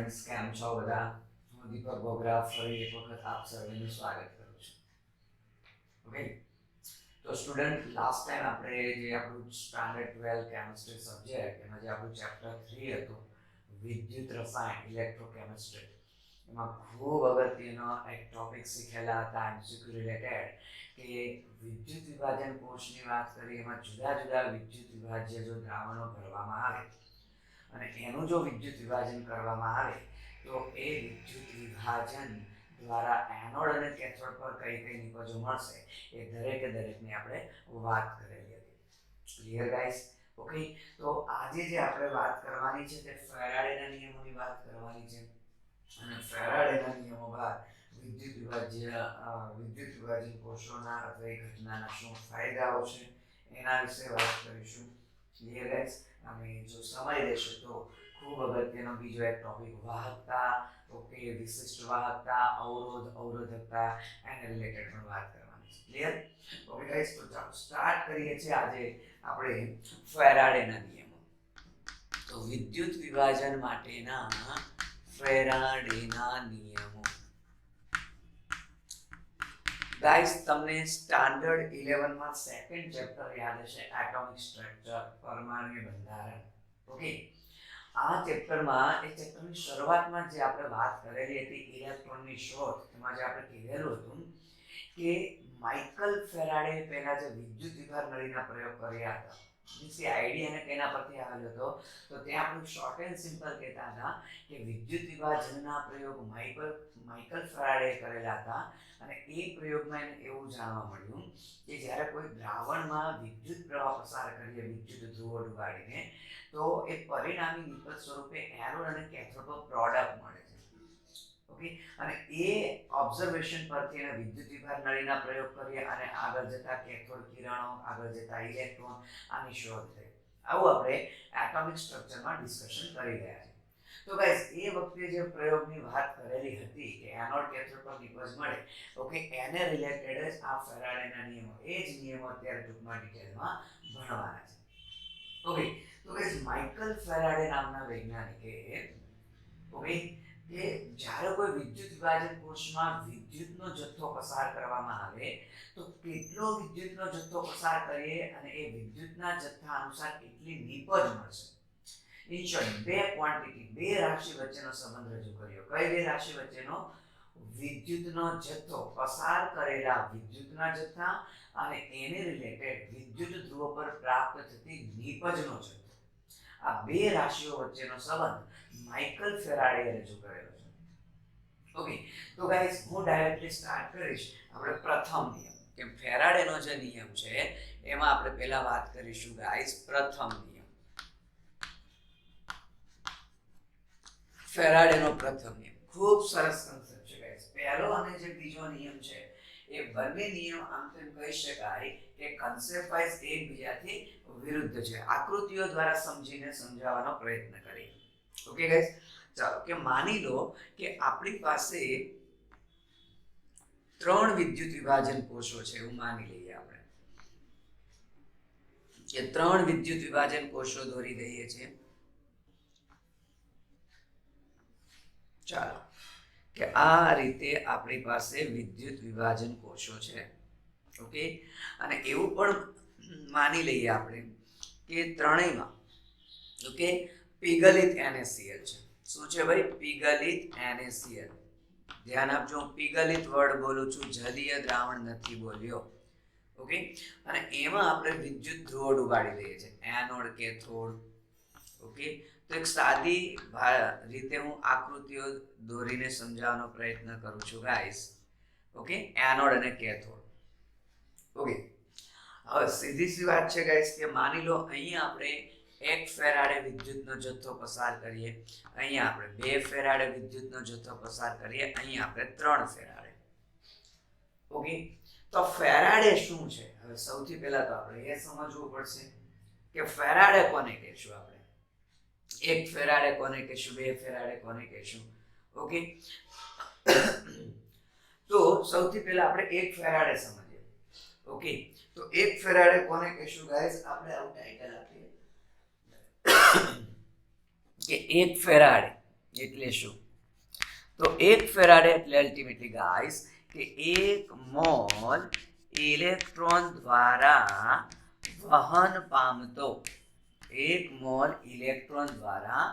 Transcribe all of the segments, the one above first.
Students કેમ છો બધા? હું દીપક બોગરા ફરી એક વખત આપ સર્વેનું સ્વાગત કરું છું. ઓકે, તો સ્ટુડન્ટ લાસ્ટ ટાઈમ આપણે જે આપણું સ્ટાન્ડર્ડ 12 કેમિસ્ટ્રી સબ્જેક્ટ એમાં જે આપણું ચેપ્ટર 3 હતું વિદ્યુત રસાયણ ઇલેક્ટ્રોકેમિસ્ટ્રી, એમાં ખૂબ અગત્યનો એક ટોપિક શીખેલા હતા એમસીક્યુ રિલેટેડ કે વિદ્યુત વિભાજન કોષની વાત કરી. એમાં જુદા જુદા વિદ્યુત વિભાજ્ય જો દ્રાવણો ભરવામાં આવે અને એનું જો વિદ્યુત વિભાજન કરવામાં આવે તો એ વિદ્યુત વિભાજન દ્વારા એનોડ અને કેથોડ પર કઈ કઈ નિપજો મળશે એ દરેકની આપણે વાત કરેલી હતી. Clear guys? ઓકે, તો આજે જે આપણે વાત કરવાની છે તે ફેરાડેના નિયમોની વાત કરવાની છે. અને ફેરાડેના નિયમો બાદ વિદ્યુત વિભાજન કોષોના અથવા એ ઘટનાના શું ફાયદાઓ છે એના વિશે વાત કરીશું. Clear guys? અને જો સમય રહેશે તો ખૂબ અગત્યનો બીજો એક ટોપિક વાહકતા, ઓકે, વિશિષ્ટ વાહકતા, અવરોધ, અવરોધકતા એના રિલેટેડ પણ વાત કરવાની છે. ક્લિયર? ઓકે ગાઈસ, તો ચાલો સ્ટાર્ટ કરીએ છીએ આજે આપણે ફેરાડેના નિયમો. તો વિદ્યુત વિભાજન માટેના ફેરાડેના નિયમો. ગાઈસ, તમને સ્ટાન્ડર્ડ 11 માં સેકન્ડ ચેપ્ટર યાદ હશે, એટોમિક સ્ટ્રક્ચર, પરમાણુ બંધારણ. ઓકે, આ ચેપ્ટરમાં એ ચેપ્ટરની શરૂઆતમાં જે આપણે વાત કરેલી હતી ઇલેક્ટ્રોનની શોધ, એમાં જે આપણે કીધેલું હતું કે માઇકલ ફેરાડે પહેલા જે વિદ્યુત વિભાર નળીના પ્રયોગ કર્યા હતા, જે આઈડિયા ને તેના પરથી આવેલો હતો, તો ત્યાં આપણે શોર્ટ એન્ડ સિમ્પલ કહેતા હતા કે વિદ્યુત વિભાજનના પ્રયોગ માઇકલ ફેરાડે કરેલા હતા. અને એ પ્રયોગમાં એને એવું જાણવા મળ્યું કે જ્યારે કોઈ દ્રાવણમાં વિદ્યુત પ્રવાહ પસાર કરીએ વિદ્યુત ધ્રુવો ડુબાડીને, તો એ પરિણામી નિપજ સ્વરૂપે એનોડ અને કેથોડ પર પ્રોડક્ટ મળે છે. ઓકે, અને એ ઓબ્ઝર્વેશન પરથી એને વિદ્યુત વિભાર નળીના પ્રયોગ કરીએ અને આગળ જતા કેથોડ કિરણો, આગળ જતા ઇલેક્ટ્રોન, આની શોધ થઈ. આવું આપણે એટોમિક સ્ટ્રક્ચરમાં ડિસ્કશન કરી રહ્યા છીએ. તો ગાઈસ, એ વખતે જે પ્રયોગની વાત કરેલી હતી કે એનોડ કેથોડ પર નિપજ મળે, ઓકે, એને રિલેટેડ જ આ ફેરાડેના નિયમો, એ જ નિયમો અત્યારે ટૂંકમાં ડિટેલમાં ભણવાના છે. ઓકે, તો ગાઈસ, માઇકલ ફેરાડે નામના વૈજ્ઞાનિકે, ઓકે, કે જ્યારે કોઈ વિદ્યુત વિભાજન કોષમાં વિદ્યુતનો જથ્થો પસાર કરવામાં આવે તો કેટલો વિદ્યુતનો જથ્થો પસાર કરીએ અને એ વિદ્યુતના જથ્થા અનુસાર કેટલી નિપજ મળશે, ઇન શોર્ટ બે ક્વોન્ટિટી, બે રાશિ વચ્ચેનો સંબંધ રજૂ કર્યો. કઈ બે રાશિ વચ્ચેનો? વિદ્યુતનો જથ્થો, પસાર કરેલા વિદ્યુતના જથ્થા અને એને રિલેટેડ વિદ્યુત ધ્રુવો પર પ્રાપ્ત થતી નિપજનો જથ્થો. આ બે રાશિઓ વચ્ચેનો સંબંધ માઇકલ ફેરાડે રજૂ કરેલો છે. ઓકે, તો ગાઈસ, હું ડાયરેક્ટલી સ્ટાર્ટ કરીશ આપણે પ્રથમ નિયમ, કે ફેરાડેનો જે નિયમ છે એમાં આપણે પહેલા વાત કરીશું ગાઈસ પ્રથમ નિયમ. ફેરાડેનો પ્રથમ નિયમ ખૂબ સરસ કન્સેપ્ટ છે ગાઈસ. પહેલો અને જે બીજો નિયમ છે એ બંને નિયમ આમ તેમ કહી શકાય કે કન્સેપ્ટ વાઇઝ એકબીજાથી વિરુદ્ધ છે. આકૃતિઓ દ્વારા સમજીને સમજાવવાનો પ્રયત્ન કરીએ. ઓકે ગાઈસ, ચાલો કે માની લો કે આપણી પાસે 3 વિદ્યુત વિભાજન કોષો છે, એવું માની લઈએ આપણે કે 3 વિદ્યુત વિભાજન કોષો દોરી દઈએ છીએ. ચાલો કે આ રીતે આપણી પાસે વિદ્યુત વિભાજન કોષો છે. ઓકે, અને એવું પણ માની લઈએ આપણે કે ત્રણેયમાં, ઓકે, પીગલિત NaCl છે. શું છે ભાઈ? પીગલિત NaCl. ધ્યાન આપજો, હું પીગલિત વર્ડ બોલું છું, જલીય દ્રાવણ નથી બોલ્યો. ઓકે, અને એમાં આપણે વિદ્યુત ધ્રુવો ડુબાડી દઈએ છીએ, એનોડ, કેથોડ. ઓકે, તો એક સાદી રીતે હું આકૃતિઓ દોરીને સમજાવવાનો પ્રયત્ન કરું છું ગાઈસ. ઓકે, એનોડ અને કેથોડ. ઓકે, હવે સીધી સી વાત છે ગાઈસ કે માની લો અહીંયા આપણે 1 ફેરાડે વિદ્યુતનો જથ્થો પસાર કરીએ, અહીંયા આપણે 2 ફેરાડે વિદ્યુતનો જથ્થો પસાર કરીએ, અહીંયા આપણે 3 ફેરાડે. ઓકે, તો ફેરાડે શું છે? હવે સૌથી પહેલા તો આપણે એ સમજવું પડશે કે ફેરાડે કોને કહેશું આપણે. 1 ફેરાડે કોને કહેશું, 2 ફેરાડે કોને કહેશું? ઓકે, તો સૌથી પહેલા આપણે 1 ફેરાડે સમજીએ. ઓકે, તો 1 ફેરાડે કોને કહેશું ગાઈસ? આપણે આવું ટાઇટલ આપીએ કે 1 ફેરાડે, એટલે શું? તો 1 ફેરાડે એટલે અલ્ટિમેટલી ગાઈસ કે 1 મોલ ઇલેક્ટ્રોન દ્વારા વહન પામતો 1 મોલ ઇલેક્ટ્રોન દ્વારા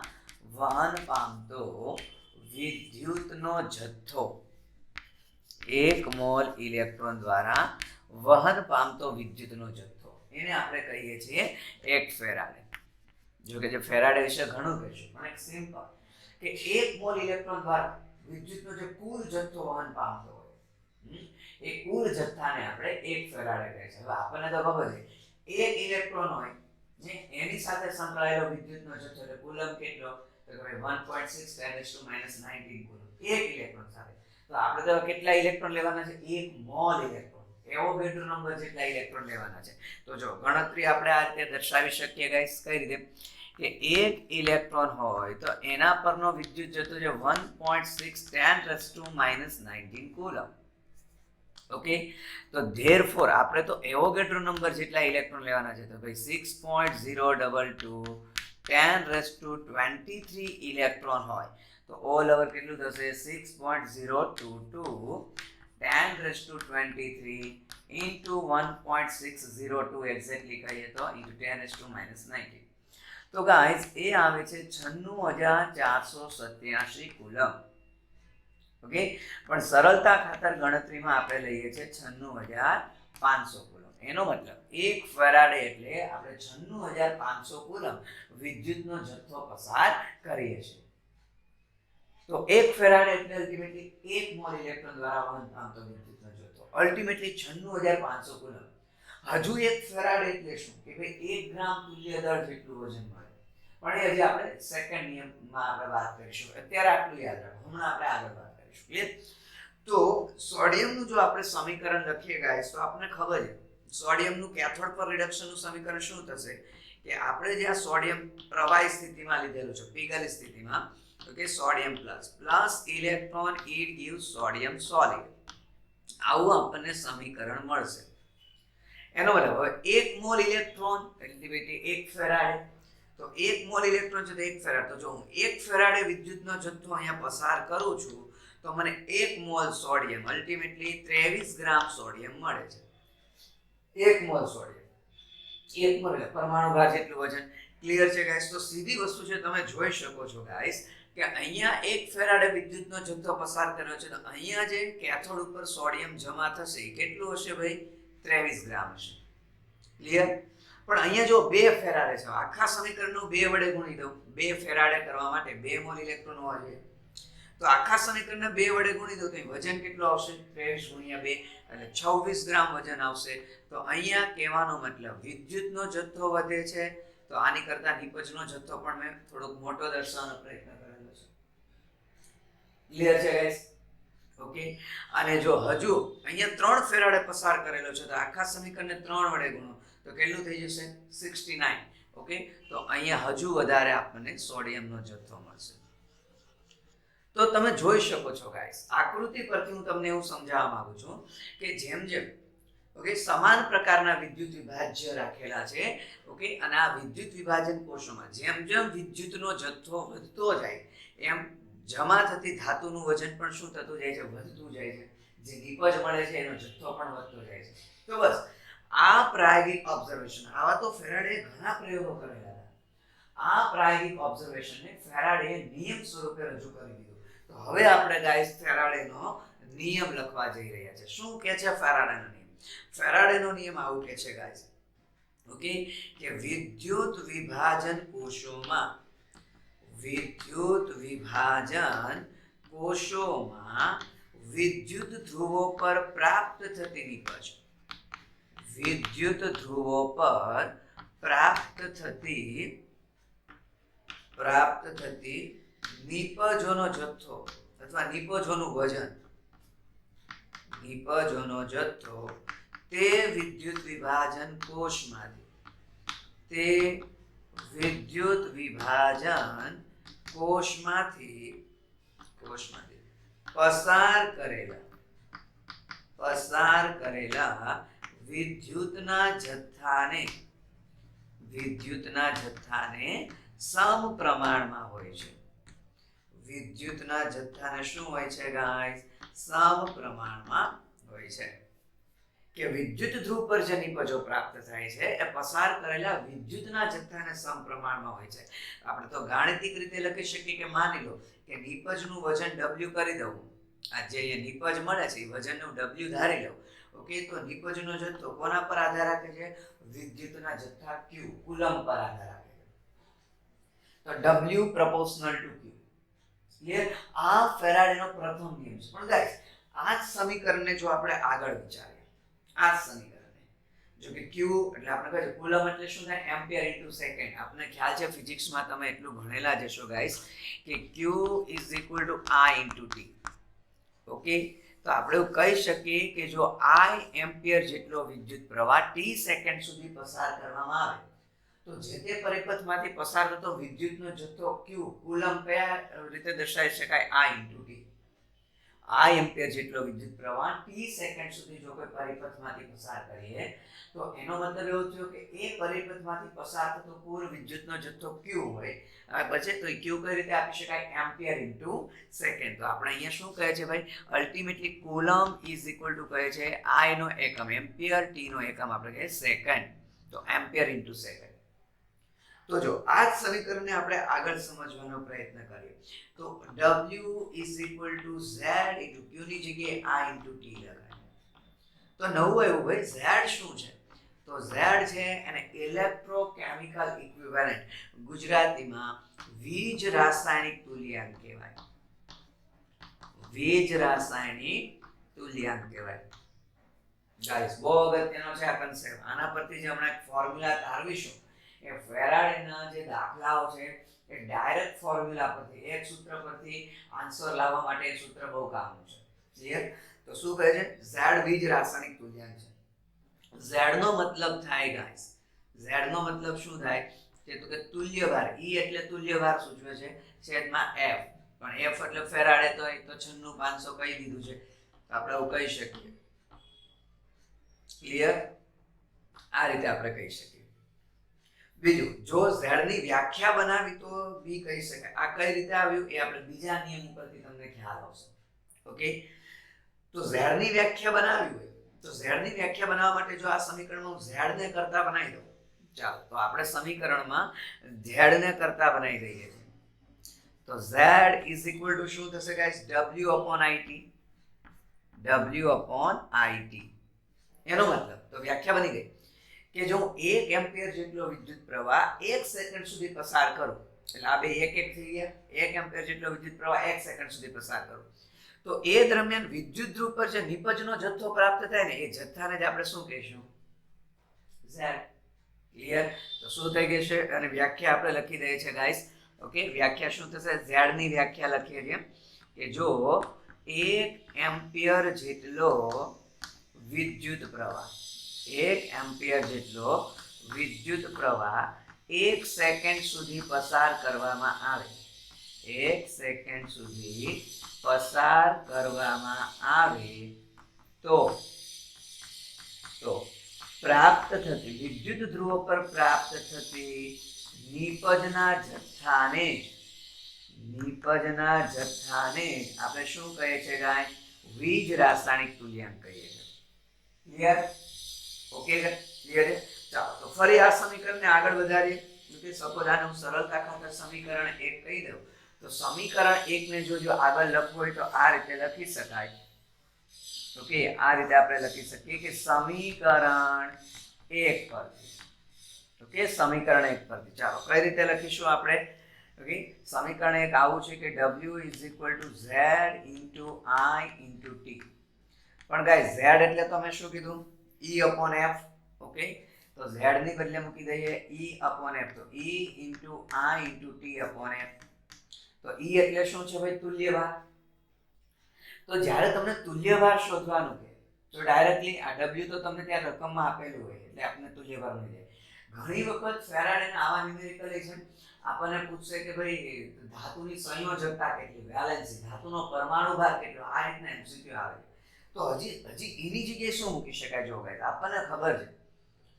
વહન પામતો વિદ્યુતનો જથ્થો 1 મોલ ઇલેક્ટ્રોન દ્વારા વહન પામતો વિદ્યુતનો જથ્થો એને આપણે કહીએ છીએ 1 ફેરાડે. જો કે જે ફેરાડે વિશે ઘણું કહીશું, પણ એક સિમ્પલ કે 1 મોલ ઇલેક્ટ્રોન દ્વારા વિદ્યુતનો જે કુલ જથ્થો વહન પામતો હોય એ કુલ જથ્થાને આપણે 1 ફેરાડે કહે છે. હવે આપણને તો ખબર છે 1 ઇલેક્ટ્રોન હોય ને એની સાથે સંકળાયેલો વિદ્યુતનો જથ્થો એટલે કુલમ કેટલો? તો કે 1.6 10⁻⁻19 કુલમ 1 ઇલેક્ટ્રોન સાથે. તો આપણે તો કેટલા ઇલેક્ટ્રોન લેવાના છે? 1 મોલ ઇલેક્ટ્રોન, એવોગેડ્રો નંબર જેટલા ઇલેક્ટ્રોન લેવાના છે. તો જો ગણતરી આપણે આ રીતે દર્શાવી શકીએ ગાઈસ. કઈ રીતે? કે 1 ઇલેક્ટ્રોન હોય તો એના પરનો વિદ્યુત જથ્થો છે 1.6 10⁻⁻19 કુલમ. ઓકે, તો ધેરફોર આપણે તો એવોગેડ્રો નંબર જેટલા ઇલેક્ટ્રોન લેવાના છે. તો ભાઈ 6.022 10⁻23 ઇલેક્ટ્રોન હોય તો ઓલ ઓવર કેટલું થશે? 6.022 10⁻23 into 1.602 એક્ઝેક્ટલી કહીએ તો into 10⁻⁻19. તો ગાઈસ એ આવે છે 96,487 કુલમ. ઓકે, પણ સરળતા ખાતર ગણતરીમાં આપણે લઈએ છીએ 96,500 કુલમ. એનો મતલબ 1 ફેરાડે એટલે આપણે 96,500 કુલમ વિદ્યુતનો જથ્થો પસાર કરીએ છીએ. તો 1 ફેરાડે એટલે અલ્ટિમેટલી 1 મોલ ઇલેક્ટ્રોન દ્વારા વહન પામતો વિદ્યુતનો જથ્થો અલ્ટિમેટલી 96,500 કુલમ. હજુ 1 ફેરાડે એટલે શું? કે ભાઈ 1 ગ્રામ તુલ્ય દળ જેટલું વજન મળે. પણ એ હજી આપણે સેકન્ડ નિયમમાં આપણે વાત કરીશું. અત્યારે આટલું યાદ રાખો, હમણાં આપણે આગળ વાત કરીશું. ક્લિયર? તો સોડિયમનું જો આપણે સમીકરણ લખીએ ગાઈસ તો આપણને ખબર છે સોડિયમનું કેથોડ પર રિડક્શનનું સમીકરણ શું થશે? કે આપણે જ્યાં સોડિયમ પ્રવાહી સ્થિતિમાં લીધેલું છે, પીગળ સ્થિતિમાં, okay, sodium plus electron it gives sodium solid. આવું આપણને સમીકરણ મળશે. એનો મતલબ હવે 1 મોલ ઇલેક્ટ્રોન એટલે 1 ફેરાડે. તો 1 મોલ ઇલેક્ટ્રોન છે તો 1 ફેરાડ. તો જો હું 1 ફેરાડે વિદ્યુતનો જથ્થો અહીંયા પસાર કરું છું તો મને 1 મોલ સોડિયમ અલ્ટિમેટલી 23 ગ્રામ સોડિયમ મળે છે. 1 મોલ સોડિયમ, 1 મોલ એટલે પરમાણુ ભાર જેટલું વજન. ક્લિયર છે ગાઈસ? તો સીધી વસ્તુ છે, તમે જોઈ શકો છો ગાઈસ કે અહીંયા 1 ફેરાડે વિદ્યુતનો જથ્થો પસાર કર્યો છે તો અહીંયા જે કેથોડ ઉપર સોડિયમ જમા થશે એ કેટલું હશે ભાઈ? 23 ગ્રામ હશે. ક્લિયર? પણ અહીંયા જો 2 ફેરાડે છે, આખા સમીકરણનો 2 વડે ગુણી દઉં. 2 ફેરાડે કરવા માટે 2 મોલ ઇલેક્ટ્રોન હોવા જોઈએ. તો આખા સમીકરણને 2 વડે ગુણી દઉં તો વજન કેટલું આવશે? 23 × 2 એટલે 26 ગ્રામ વજન આવશે. તો અહીંયા કહેવાનો મતલબ વિદ્યુતનો જથ્થો વધે છે. તો આની કરતા નિપજનો જથ્થો પણ મેં થોડોક મોટો દર્શાવવાનો પ્રયત્ન કરેલો છે. ક્લિયર છે ગાઈસ? ઓકે, અને જો હજુ અહીંયા 3 ફેરાડે પસાર કરેલો છે તો આખા સમીકરણને 3 વડે ગુણો તો કેટલું થઈ જશે? 69. ઓકે, તો અહીંયા હજુ વધારે આપણને સોડિયમનો જથ્થો મળશે. તો તમે જોઈ શકો છો ગાઈસ, આકૃતિ પરથી હું તમને એવું સમજાવવા માંગુ છું કે જેમ જેમ ઓકે સમાન પ્રકારના વિદ્યુત વિભાજ્ય રાખેલા છે, ઓકે, અને આ વિદ્યુત વિભાજન કોષોમાં જેમ જેમ વિદ્યુતનો જથ્થો વધતો જાય એમ જમા થતી ધાતુનું વજન પણ શું થતું જાય છે? વધતું જાય છે. જે નિપજ મળે છે એનો જથ્થો પણ વધતો જાય છે. તો બસ આ પ્રાયોગિક ઓબ્ઝર્વેશન, આવા તો ફેરાડે ઘણા પ્રયોગો કરેલા હતા. આ પ્રાયોગિક ઓબ્ઝર્વેશનને ફેરાડે નિયમ સ્વરૂપે રજૂ કરી દીધું. તો હવે આપણે ગાઈસ ફેરાડેનો નિયમ લખવા જઈ રહ્યા છે. શું કહે છે ફેરાડેનો નિયમ? ફેરાડેનો નિયમ આવું કહે છે ગાઈસ, ઓકે, કે વિદ્યુત વિભાજન કોષોમાં વિદ્યુત ધ્રુવો પર પ્રાપ્ત થતી નિપજ, વિદ્યુત ધ્રુવો પર પ્રાપ્ત થતી નિપજોનો જથ્થો અથવા નિપજોનું વજન, નિપજોનો જથ્થો તે વિદ્યુત વિભાજન કોષમાંથી પસાર કરેલા વિદ્યુતના જથ્થાને સમપ્રમાણમાં હોય છે. વિદ્યુતના જથ્થાને શું હોય છે ગાઈસ, સમપ્રમાણમાં હોય છે. કે વિદ્યુત ધ્રુવ પર જે નિપજો પ્રાપ્ત થાય છે એ પસાર કરેલા વિદ્યુતના જથ્થાને સમપ્રમાણમાં હોય છે. આપણે તો ગાણિતિક રીતે લખી શકીએ કે માની લો કે નિપજનું વજન W કરી દઉં, આ જે નિપજ મળે છે એ વજનનું W ધારી લઉં. ઓકે, તો નિપજનો જથ્થો કોના પર આધાર રાખે છે, વિદ્યુતના જથ્થા Q કુલમ પર આધાર રાખે છે. તો W proportional to Q. Clear? આ ફેરાડેનો પ્રથમ નિયમ છે. પણ ગાઈસ આ જ સમીકરણને જો આપણે આગળ વિચારીએ, આ જ સમીકરણને જો કે Q એટલે આપણે કહે છે કુલમ એટલે શું થાય, એમ્પિયર ઇન્ટુ સેકન્ડ. આપણને ખ્યાલ છે ફિઝિક્સમાં તમે એટલું ભણેલા જ હશો ગાઈસ કે Q is equal to I into T. Okay, તો આપણે એવું કહી શકીએ કે જો I એમ્પિયર જેટલો વિદ્યુત પ્રવાહ t સેકન્ડ સુધી પસાર કરવામાં આવે તો જે તે પરિપથમાંથી પસાર થતો વિદ્યુતનો જથ્થો Q કુલમ કયા રીતે દર્શાવી શકાય, I into T. I ampere જેટલો વિદ્યુત પ્રવાહ t સેકન્ડ સુધી જો કોઈ પરિપથમાંથી પસાર કરીએ તો એનો મતલબ એવો થયો કે એ પરિપથમાંથી પસાર થતો કુલ વિદ્યુતનો જથ્થો Q હોય. હવે બચે તો Q કઈ રીતે આપી શકાય, એમ્પિયર ઇન્ટુ સેકન્ડ. તો આપણે અહીંયા શું કહે છે ભાઈ, ultimately coulomb is equal to કહે છે I નો એકમ એમ્પિયર, T નો એકમ આપણે કહીએ સેકન્ડ. તો એમ્પિયર ઇન્ટુ સેકન્ડ. તો જો આ જ સમીકરણને આપણે આગળ સમજવાનો પ્રયત્ન કરીએ તો W is equal to Z into Q ની જગ્યાએ I ઇન્ટુ T લખાય. તો નવું એવું ભાઈ Z શું છે, તો Z છે એને ઇલેક્ટ્રોકેમિકલ ઇક્વિવેલન્ટ, ગુજરાતીમાં વીજ રાસાયણિક તુલ્યાંક કહેવાય. વીજ રાસાયણિક તુલ્યાંક કહેવાય. ગાઈસ બહુ અગત્યનો છે આ કન્સેપ્ટ. આના પરથી જે હમણાં એક ફોર્મ્યુલા તારવીશું એ ફેરાડેના જે દાખલાઓ છે એ ડાયરેક્ટ ફોર્મ્યુલા પરથી, એક સૂત્ર પરથી આન્સર લાવવા માટે એ સૂત્ર બહુ કામનું છે. ક્લિયર? તો શું કહે છે, Z વીજ રાસાયણિક તુલ્યાંક છે. Z નો મતલબ થાય ગાઈસ, Z નો મતલબ શું થાય કે તો કે તુલ્યભાર. E એટલે તુલ્યભાર સૂચવે છે છેદમાં F. પણ F એટલે ફેરાડે તો એ તો 96500 કહી દીધું છે, તો આપણે એવું કહી શકીએ. ક્લિયર? આ રીતે આપણે કહી શકીએ. બીજું, જો Z ની વ્યાખ્યા બનાવી તો બી કહી શકાય. આ કઈ રીતે આવ્યું એ આપણે બીજા નિયમ ઉપરથી તમને ખ્યાલ આવશે. ઓકે, તો Z ની વ્યાખ્યા બનાવી હોય તો Z ની વ્યાખ્યા બનાવવા માટે જો આ સમીકરણમાં Z ને કરતા બનાવી દઉં, ચાલો તો આપણે સમીકરણમાં Z ને કરતા બનાવી દઈએ છીએ. તો Z ઇઝ ઇક્વલ ટુ શું થશે guys, W upon IT. W upon IT. એનો મતલબ તો વ્યાખ્યા બની ગઈ કે જો 1 એમ્પિયર જેટલો વિદ્યુત પ્રવાહ 1 સેકન્ડ સુધી પસાર કરું, એટલે આ બે એક એક થઈ ગયા, 1 એમ્પિયર જેટલો વિદ્યુત પ્રવાહ 1 સેકન્ડ સુધી પસાર કરું તો એ દરમિયાન વિદ્યુત ધ્રુવ પર જે નિપજનો જથ્થો પ્રાપ્ત થાય ને એ જથ્થાને જ આપણે શું કહીશું, Z. ક્લિયર? તો શું થઈ ગયું છે અને વ્યાખ્યા આપણે લખી દઈએ છીએ ગાઈસ. ઓકે, વ્યાખ્યા શું થશે, Z ની વ્યાખ્યા લખીએ છીએ કે જો 1 એમ્પિયર જેટલો વિદ્યુત પ્રવાહ, 1 એમ્પિયર જેટલો વિદ્યુત પ્રવાહ 1 સેકન્ડ સુધી પસાર કરવામાં આવે, 1 સેકન્ડ સુધી પસાર કરવામાં આવે તો પ્રાપ્ત થતી વિદ્યુત ધ્રુવો પર પ્રાપ્ત થતી નિપજના જથ્થાને આપણે શું કહીએ છીએ ગાય, વીજ રાસાયણિક તુલ્યાંક કહીએ છીએ. ક્લિયર? ઓકે, ક્લિયર છે? ચાલો તો ફરી આ સમીકરણને આગળ વધારીએ. કે સપોઝ આને હું સરળતા ખાતર સમીકરણ 1 કહી દઉં તો સમીકરણ 1 ને જો આગળ લખવું હોય તો આ રીતે લખી શકાય. ઓકે, આ રીતે આપણે લખી શકીએ કે સમીકરણ 1 પરથી, ઓકે, સમીકરણ 1 પરથી ચાલો કઈ રીતે લખીશું આપણે. ઓકે, સમીકરણ 1 આવું છે કે W is equal to Z into I into T. પણ ગાઈસ Z એટલે તો મેં શું કીધું, E upon F. ઓકે, તો Z ની બદલે મૂકી દઈએ E upon F. તો E into I into T upon F. તો E એટલે શું છે ભાઈ, તુલ્યભાર. તો જ્યારે તમને તુલ્યભાર શોધવાનું કહે તો ડાયરેક્ટલી આ W તો તમને ત્યાં રકમમાં આપેલું હોય એટલે આપણને તુલ્યભાર મળી જાય. ઘણી વખત ફેરાડેના આવા ન્યુમેરિકલ આપણને પૂછશે કે ભાઈ ધાતુની સંયોજકતા કેટલી, વેલેન્સી, ધાતુનો પરમાણુ ભાર કેટલો, આ રીતના MCQ આવે. તો હજી એની જગ્યાએ શું મૂકી શકાય, જો ગાઈસ આપણને ખબર છે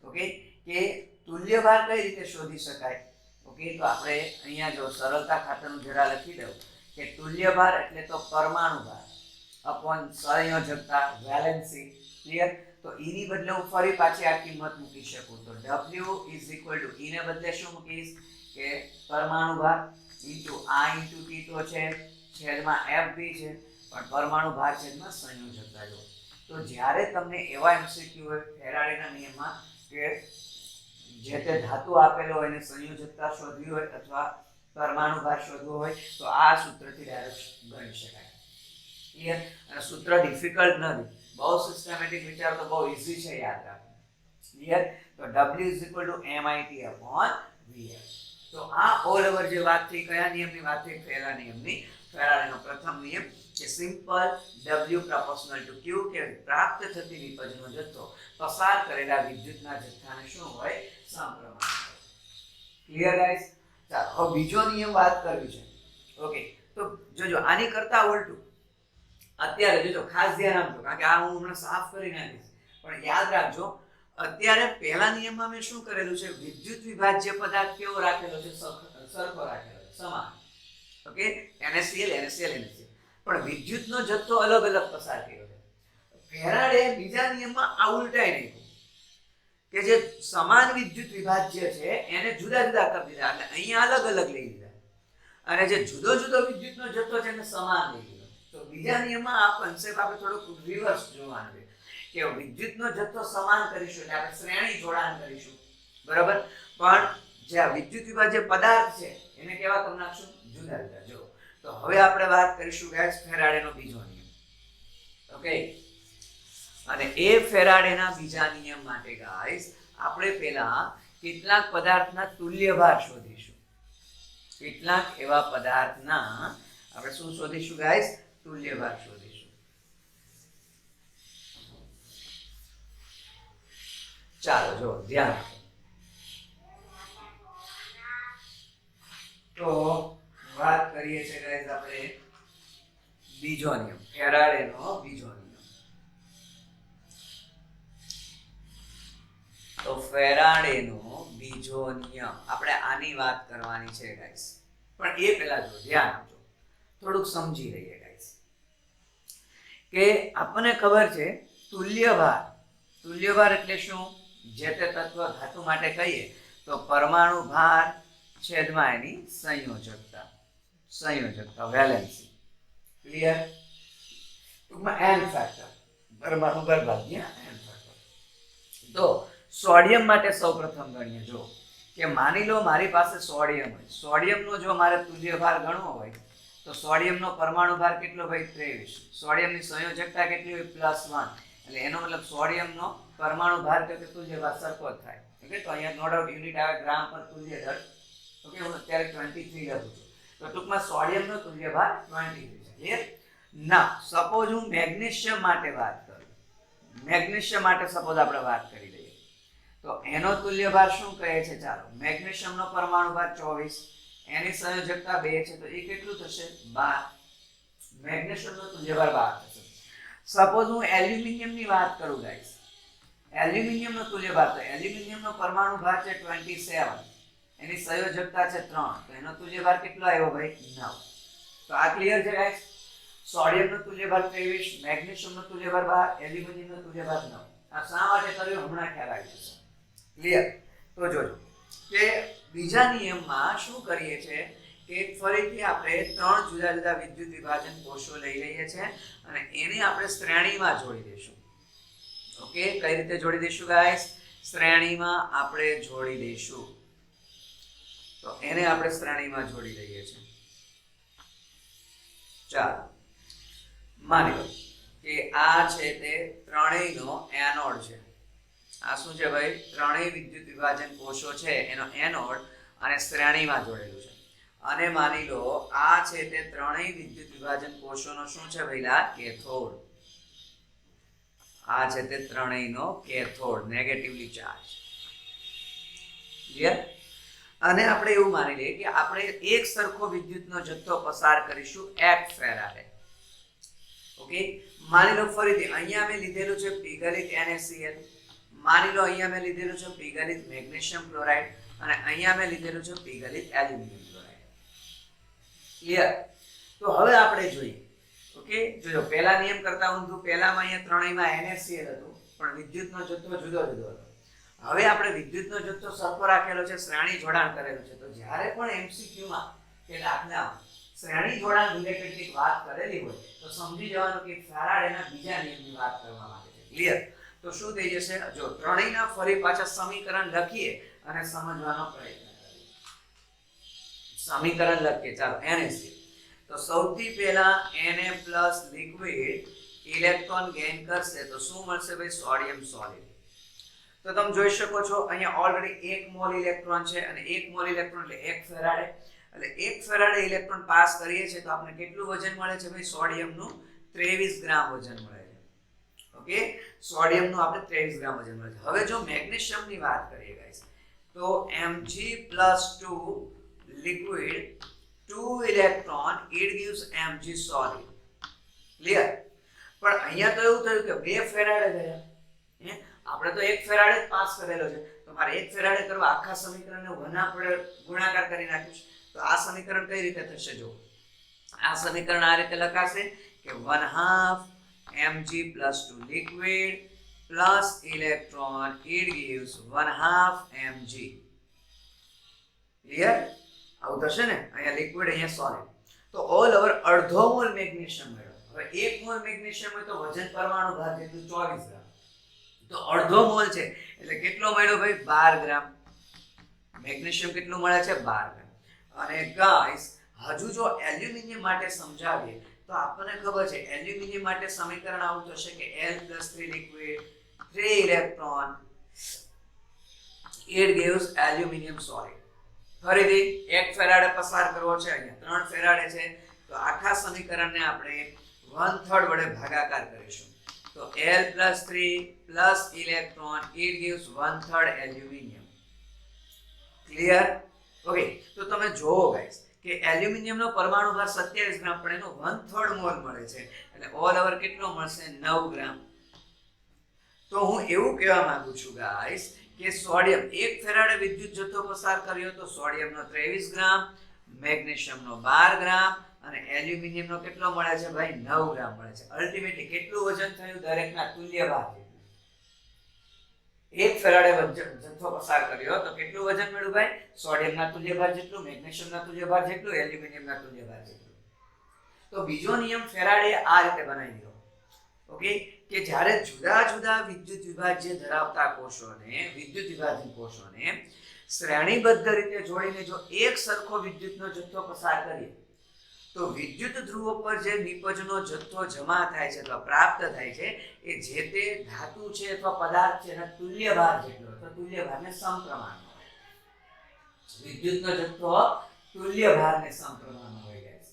ઓકે કે તુલ્યભાર કઈ રીતે શોધી શકાય. ઓકે, તો આપણે અહીંયા જો સરળતા ખાતરનું જરા લખી દઉં કે તુલ્યભાર એટલે તો પરમાણુ ભાર અપોન સંયોજકતા વેલેન્સી. ક્લિયર? તો E ની બદલે હું ફરી પાછી આ કિંમત મૂકી શકું તો W is equal to E ને બદલે શું મૂકીશ કે પરમાણુ ભાર ઇન્ટુ I ઇન્ટુ T તો છે છેદમાં FB છે પણ પરમાણુ ભાર છેદમાં સંયોજકતા. જો તો જ્યારે તમને એવા એમસીક્યુ હોય ફેરાડેના નિયમમાં કે જે તે ધાતુ આપેલો હોય અને સંયોજકતા શોધવી હોય અથવા પરમાણુ ભાર શોધવો હોય તો આ સૂત્રથી ડાયરેક્ટ ગણી શકાય. ક્લિયર? અને સૂત્ર ડિફિકલ્ટ નથી, બહુ સિસ્ટમેટિક વિચાર તો બહુ ઈઝી છે યાદ રાખવું. ક્લિયર? તો W is equal to MIT upon VF. તો આ ઓલ ઓવર જે વાત થઈ કયા નિયમની વાત થઈ પહેલા નિયમની ફેરાડેનો પ્રથમ નિયમ કે simple W proportional two Q કે પ્રાપ્ત થતી વિપજનો જથ્થો પસાર કરેલા વિદ્યુતના જથ્થાને શું હોય સમપ્રમાણ. Clear guys? ચાલો હવે બીજો નિયમ વાત કરવી છે. ઓકે, તો જોજો આની કરતા ઉલટું અત્યારે જોજો ખાસ ધ્યાન આપજો કારણ કે આ હું હમણાં સાફ કરી નાખીશ પણ યાદ રાખજો અત્યારે પહેલા નિયમમાં મેં શું કરેલું છે વિદ્યુત વિભાજ્ય પદાર્થ કેવો રાખેલો છે સરખો રાખેલો છે સમાન. ઓકે, NaCl NaCl NaCl પણ વિદ્યુતનો જથ્થો અલગ અલગ પસાર કર્યો છે. ફેરાડે બીજા નિયમમાં આ ઉલટાઈ નાખ્યું કે જે સમાન વિદ્યુત વિભાજ્ય છે એને જુદા જુદા કરી દીધા એટલે અહીંયા અલગ અલગ લઈ લીધા અને જે જુદો જુદો વિદ્યુતનો જથ્થો છે એને સમાન લઈ લીધો. તો બીજા નિયમમાં આ કન્સેપ્ટ આપણે થોડુંક રિવર્સ જોવાનું છે કે વિદ્યુતનો જથ્થો સમાન કરીશું એટલે આપણે શ્રેણી જોડાણ કરીશું બરાબર પણ જે આ વિદ્યુત વિભાજ્ય પદાર્થ છે એને કેવા કરી નાખશું જુદા જુદા. જો તો હવે આપણે વાત કરીશું ગાઈસ ફેરાડેનો બીજો નિયમ. ઓકે, અને એ ફેરાડેના બીજા નિયમ માટે ગાઈસ આપણે પહેલા કેટલાક પદાર્થના તુલ્યભાર શોધીશું. કેટલાક એવા પદાર્થના આપણે શું શોધીશું ગાઈસ તુલ્યભાર શોધીશું. ચાલો જો ધ્યાન આપો. તો વાત કરીએ છીએ ગાઈસ આપણે બીજો નિયમ ફેરાડેનો બીજો નિયમ. તો ફેરાડેનો બીજો નિયમ આપણે આની વાત કરવાની છે ગાઈસ પણ એ પહેલા જો ધ્યાન આપજો થોડુંક સમજી લઈએ ગાઈસ કે આપણને ખબર છે તુલ્યભાર એટલે શું જે તે તત્વ ધાતુ માટે કહીએ તો પરમાણુ ભાર છેદમાં એની સંયોજકતા વેલેન્સી. ક્લિયર? ટૂંકમાં n ફેક્ટર પરમાણુ ભાર ભાગ્યા n ફેક્ટર. તો સોડિયમ માટે સૌપ્રથમ ગણીએ. જો કે માની લો મારી પાસે સોડિયમ હોય સોડિયમનો જો મારે તુલ્યભાર ગણવો હોય તો સોડિયમનો પરમાણુ ભાર કેટલો ભાઈ 23. સોડિયમની સંયોજકતા કેટલી હોય +1 એટલે એનો મતલબ સોડિયમનો પરમાણુ ભાર કે તુલ્યભાર સરખો જ થાય. ઓકે, તો અહીંયા નો ડાઉટ યુનિટ આવે ગ્રામ પર તુલ્ય દળ. ઓકે, હું અત્યારે 23 લખું છું તો ટૂંકમાં સોડિયમનો તુલ્યભાર 23 છે. ક્લિયર? ના સપોઝ હું મેગ્નેશિયમ માટે વાત કરું મેગ્નેશિયમ માટે સપોઝ આપણે વાત કરી લઈએ તો એનો તુલ્યભાર શું કહે છે ચાલો મેગ્નેશિયમનો પરમાણુ ભાર 24 એની સંયોજકતા 2 છે તો એ કેટલું થશે 12. મેગ્નેશિયમનો તુલ્યભાર 12 થશે. સપોઝ હું એલ્યુમિનિયમની વાત કરું ગાઈસ એલ્યુમિનિયમનો તુલ્યભાર તો એલ્યુમિનિયમનો પરમાણુ ભાર છે 27 એની સંયોજકતા છે 3 તો એનો તુલ્યભાર કેટલો આવ્યો ભાઈ 9. તો આ ક્લિયર છે ગાઈસ? સોડિયમનો તુલ્યભાર 23 મેગ્નેશિયમનો તુલ્યભાર 12 એલ્યુમિનિયમનો તુલ્યભાર 9. આ શા માટે કર્યું હમણાં ખ્યાલ આવી જશે. ક્લિયર? તો જોજો કે બીજા નિયમમાં શું કરીએ છે કે ફરીથી આપણે 3 જુદા જુદા વિદ્યુત વિભાજન કોષો લઈ લઈએ છીએ અને એને આપણે શ્રેણીમાં જોડી દઈશું. ઓકે, કઈ રીતે જોડી દઈશું ગાઈસ? શ્રેણીમાં આપણે જોડી દઈશું. તો એને આપણે શ્રેણીમાં જોડી દઈએ છીએ. ચાલો માની લો કે આ છે તે ત્રણેયનો એનોડ છે. આ શું છે ભાઈ? ત્રણેય વિદ્યુત વિભાજન કોષો છે એનો એનોડ અને શ્રેણીમાં જોડેલું છે. અને માની લો આ છે તે ત્રણેય વિદ્યુત વિભાજન કોષોનો શું છે ભઈલા? કેથોડ. આ છે તે ત્રણેયનો કેથોડ નેગેટિવલી ચાર્જ. ક્લિયર? અને આપણે એવું માની લઈએ કે આપણે એક સરખો વિદ્યુતનો જથ્થો પસાર કરીશું 1 ફેરાડે. ઓકે, માની લો ફરીથી અહીંયા મેં લીધેલું છે પીગલિત NaCl માની લો અહીંયા મેં લીધેલું છે પીગલિત મેગ્નેશિયમ ક્લોરાઇડ અને અહીંયા મેં લીધેલું છે પીગલિત એલ્યુમિનિયમ ક્લોરાઇડ. ક્લિયર? તો હવે આપણે જોઈએ. ઓકે, જોજો પહેલા નિયમ કરતા ઊંધું. પહેલામાં અહીંયા ત્રણેયમાં NaCl હતું, પણ વિદ્યુતનો જથ્થો જુદો જુદો હતો. હવે આપણે વિદ્યુતનો જથ્થો સરખો રાખેલો છે, શ્રેણી જોડાણ કરેલું છે. તો જ્યારે પણ MCQ માં કે દાખલામાં શ્રેણી જોડાણ રિલેટેડ વાત કરેલી હોય તો સમજી જવાનું કે ફેરાડેના બીજા નિયમની વાત કરવામાં આવે છે. ક્લિયર? તો શું થઈ જશે? જો ત્રણેયના ફરી પાછા સમીકરણ લખીએ અને સમજવાનો પ્રયત્ન કરીએ. સમીકરણ લખીએ. ચાલો, NaCl. તો સૌથી પહેલા Na+ લિક્વિડ ઇલેક્ટ્રોન ગેઇન કરશે તો શું મળશે ભાઈ? Sodium solid. તો તમે જોઈ શકો છો અહીંયા ઓલરેડી 1 મોલ ઇલેક્ટ્રોન છે અને 1 મોલ ઇલેક્ટ્રોન એટલે 1 ફેરાડે. એટલે 1 ફેરાડે ઇલેક્ટ્રોન પાસ કરીએ છીએ તો આપણે કેટલું વજન મળે છે ભાઈ? સોડિયમનું 23 ગ્રામ વજન મળે છે. ઓકે, સોડિયમનું આપણે 23 ગ્રામ વજન મળે છે. હવે જો મેગ્નેશિયમની વાત કરીએ ગાઈસ, તો Mg+2 liquid 2 electron, it gives Mg solid. Clear? પણ અહીંયા તો એવું થયું કે 2 ફેરાડે ગયા. આપણે તો 1 ફેરાડે જ પાસ કરેલો છે, તો મારે 1 ફેરાડે કરવા આખા સમીકરણને 1 આપણે ગુણાકાર કરી નાખ્યું છે. તો આ સમીકરણ કઈ રીતે થશે? જો આ સમીકરણ આ રીતે લખાશે કે 1/2 Mg+2 liquid plus electron, it gives 1/2 Mg. Clear? આવું થશે ને? અહીંયા લિક્વિડ, અહીંયા સોલિડ. તો ઓલ ઓવર અડધો મોલ મેગ્નેશિયમ મળ્યો. હવે 1 મોલ મેગ્નેશિયમ હોય તો વજન પરમાણુ ભાર જેટલું 24 ગ્રામ. તો અડધો મોલ છે એટલે કેટલો મળ્યો ભાઈ? 12 ગ્રામ. મેગ્નેશિયમ કેટલું મળે છે? 12 ગ્રામ. અને ગાઈસ હજુ જો એલ્યુમિનિયમ માટે સમજાવીએ તો આપણને ખબર છે એલ્યુમિનિયમ માટે સમીકરણ આવું થશે કે L+3 liquid 3 electron, it gives aluminum solid. ફરીથી 1 ફેરાડે પસાર કરવો છે, અહીંયા 3 ફેરાડે છે, તો આખા સમીકરણને આપણે 1/3 વડે ભાગાકાર કરીશું. તો L+3 plus electron, it gives 1/3 aluminum. Clear? Okay, તો તમે જોવો ગાઈસ કે એલ્યુમિનિયમનો પરમાણુ ભાર 27 ગ્રામ, પણ એનો 1/3 મોલ મળે છે. એટલે ઓલ ઓવર કેટલો મળશે? 9 ગ્રામ. તો હું એવું કહેવા માંગુ છું ગાઈસ કે સોડિયમ 1 ફેરાડે વિદ્યુત જથ્થો પસાર કર્યો તો સોડિયમનો 23 ગ્રામ, મેગ્નેશિયમનો 12 ગ્રામ અને એલ્યુમિનિયમનો કેટલો મળે છે ભાઈ? 9 ગ્રામ મળે છે. અલ્ટિમેટલી કેટલું વજન થયું? દરેકના તુલ્ય ભાર જેટલું. 1 ફેરાડે જથ્થો પસાર કર્યો તો કેટલું વજન મળ્યું ભાઈ? સોડિયમના તુલ્ય ભાર જેટલું, મેગ્નેશિયમના તુલ્ય ભાર જેટલું, એલ્યુમિનિયમના તુલ્ય ભાર જેટલું. તો બીજો નિયમ ફેરાડે આ રીતે બનાવી દીધો. ઓકે, કે જ્યારે જુદા જુદા વિદ્યુત વિભાજ્ય ધરાવતા કોષોને, વિદ્યુત વિભાજન કોષોને શ્રેણીબદ્ધ રીતે જોડીને જો એક સરખો વિદ્યુતનો જથ્થો પસાર કરીએ તો વિદ્યુત ધ્રુવો પર જે નિપજનો જથ્થો જમા થાય છે અથવા પ્રાપ્ત થાય છે એ જે તે ધાતુ છે અથવા પદાર્થ છે એના તુલ્ય ભાર જેટલો અથવા તુલ્ય ભારને સમપ્રમાણમાં હોય. વિદ્યુતનો જથ્થો તુલ્ય ભારને સમપ્રમાણમાં હોય ગાઈસ.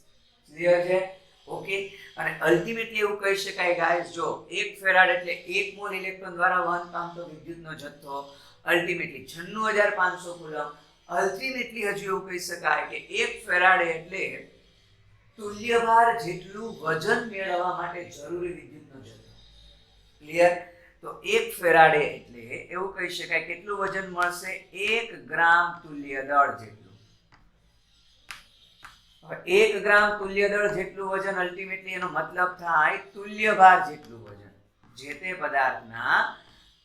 ક્લિયર છે? ઓકે, અને અલ્ટિમેટલી એવું કહી શકાય ગાઈસ, જો 1 ફેરાડ એટલે 1 મોલ ઇલેક્ટ્રોન દ્વારા વહન પામતો વિદ્યુતનો જથ્થો અલ્ટિમેટલી 96500 કુલમ. અલ્ટિમેટલી હજુ એવું કહી શકાય કે 1 ફેરાડ એટલે તુલ્ય ભાર જેટલું વજન મેળવવા માટે જરૂરી વિદ્યુતનો જથ્થો. ક્લિયર? તો 1 ફેરાડે એટલે એવું કહી શકાય કેટલું વજન મળશે? 1 ગ્રામ તુલ્ય દળ જેટલું. 1 ગ્રામ તુલ્ય દળ જેટલું વજન અલ્ટિમેટલી એનો મતલબ થાય તુલ્ય ભાર જેટલું વજન. જે તે પદાર્થના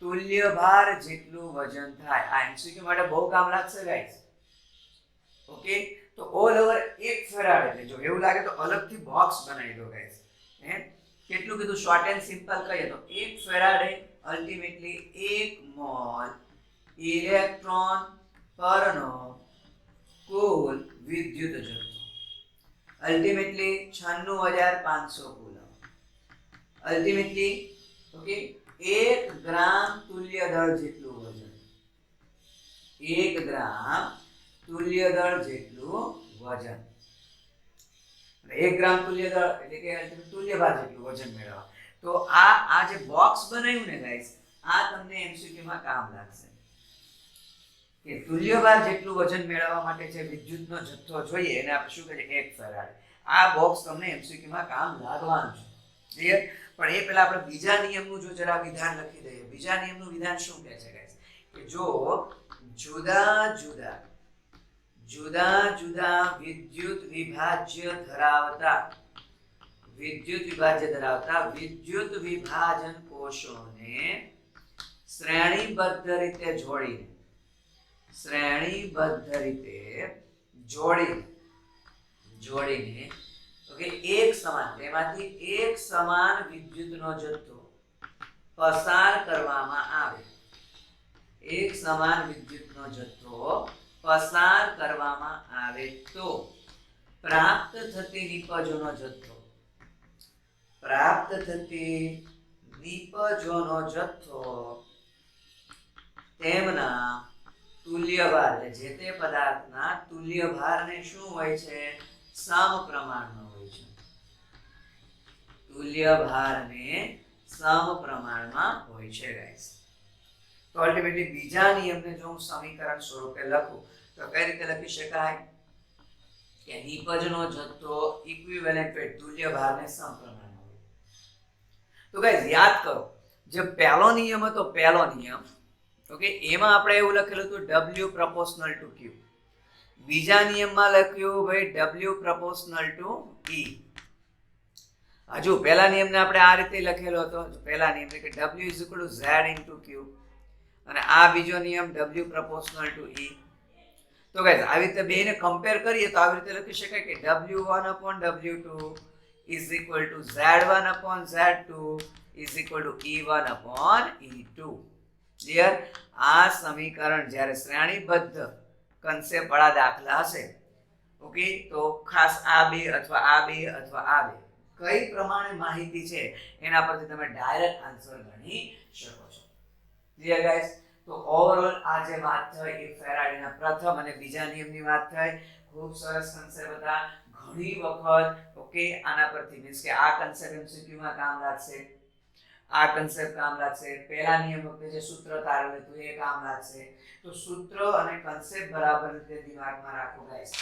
તુલ્ય ભાર જેટલું વજન થાય. આ MCQ માટે બહુ કામ લાગશે ગાઈસ. ઓકે, તો ઓલ ઓવર 1 ફેરાડ એટલે જો એવું લાગે તો અલગથી બોક્સ બનાવી દો ગાઈસ. કેટલું કીધું? શોર્ટ એન્ડ સિમ્પલ કહીએ તો 1 ફેરાડે અલ્ટિમેટલી 1 મોલ ઇલેક્ટ્રોન પરનો કુલ વિદ્યુત જથ્થો. Ultimately 96500 coulomb. અલ્ટિમેટલી ઓકે 1 ગ્રામ તુલ્ય દળ જેટલું વજન. 1 ગ્રામ તુલ્ય દળ જેટલું વજન. 1 ગ્રામ તુલ્ય દળ એટલે કે તુલ્ય ભાર જેટલું વજન મેળવવા. તો આ જે બોક્સ બનાવ્યું ને ગાઈસ, આ તમને MCQ માં કામ લાગશે કે તુલ્ય ભાર જેટલું વજન મેળવવા માટે જે વિદ્યુતનો જથ્થો જોઈએ એને આપણે શું કહીએ? 1 ફેરાડ. આ બોક્સ તમને MCQ માં કામ લાગવાનું છે. ક્લિયર? પણ એ પહેલા આપણે બીજા નિયમનું જો જરા વિધાન લખી દઈએ. બીજા નિયમનું વિધાન શું કહે છે ગાઈસ? કે જો જુદા જુદા જુદા જુદા વિદ્યુત વિભાજ્ય ધરાવતા વિદ્યુત વિભાજન કોષોને શ્રેણીબદ્ધ રીતે જોડીને ઓકે એક સમાન તેમાંથી એક સમાન વિદ્યુતનો જથ્થો પસાર કરવામાં આવે તો પ્રાપ્ત થતી નિપજોનો જથ્થો તેમના તુલ્યભાર જે તે પદાર્થના તુલ્યભારને શું હોય છે સમપ્રમાણનો હોય છે સમપ્રમાણમાં હોય છે ગાઈસ તો અલ્ટિમેટલી બીજા નિયમને જો હું સમીકરણ સ્વરૂપે લખું તો કઈ રીતે લખી શકાય કે નિપજનો જથ્થો ઇક્વિવેલન્ટ વેટ તુલ્યભારને સમપ્રમાણમાં હોય તો ગાઈસ યાદ કરો જે પહેલો નિયમ હતો ઓકે એમાં આપણે એવું લખેલું હતું W proportional to Q બીજા નિયમમાં લખ્યું ભાઈ W proportional to E હજુ પહેલા નિયમને આપણે આ રીતે લખેલો હતો પહેલા નિયમ કે W is equal to Z into Q અને આ બીજો નિયમ W proportional to E તો ગાઈસ આવી રીતે બેને કમ્પેર કરીએ તો આવી રીતે લખી શકાય કે W1 upon W2 is equal to Z1 upon Z2 is equal to E1 upon E2 clear આ સમીકરણ જ્યારે શ્રેણીબદ્ધ કન્સેપ્ટ વાળા દાખલા હશે ઓકે તો ખાસ આ બે અથવા કઈ પ્રમાણે માહિતી છે એના પરથી તમે ડાયરેક્ટ આન્સર ગણી શકો છો ક્લિયર ગાઈસ તો ઓવરઓલ આ જે વાત થઈ એ ફેરાડેના પ્રથમ અને બીજા નિયમની વાત થઈ ખૂબ સરસ કન્સેપ્ટ હતા ઘણી વખત ઓકે આના પરથી મીન્સ કે આ કન્સેપ્ટ એમસીક્યુ માં કામ લાગશે આ કન્સેપ્ટ કામ લાગશે પહેલા નિયમ વખતે જે સૂત્ર તારવેલું હતું એ કામ લાગશે તો સૂત્ર અને કન્સેપ્ટ બરાબર રીતે દિમાગમાં રાખો ગાઈસ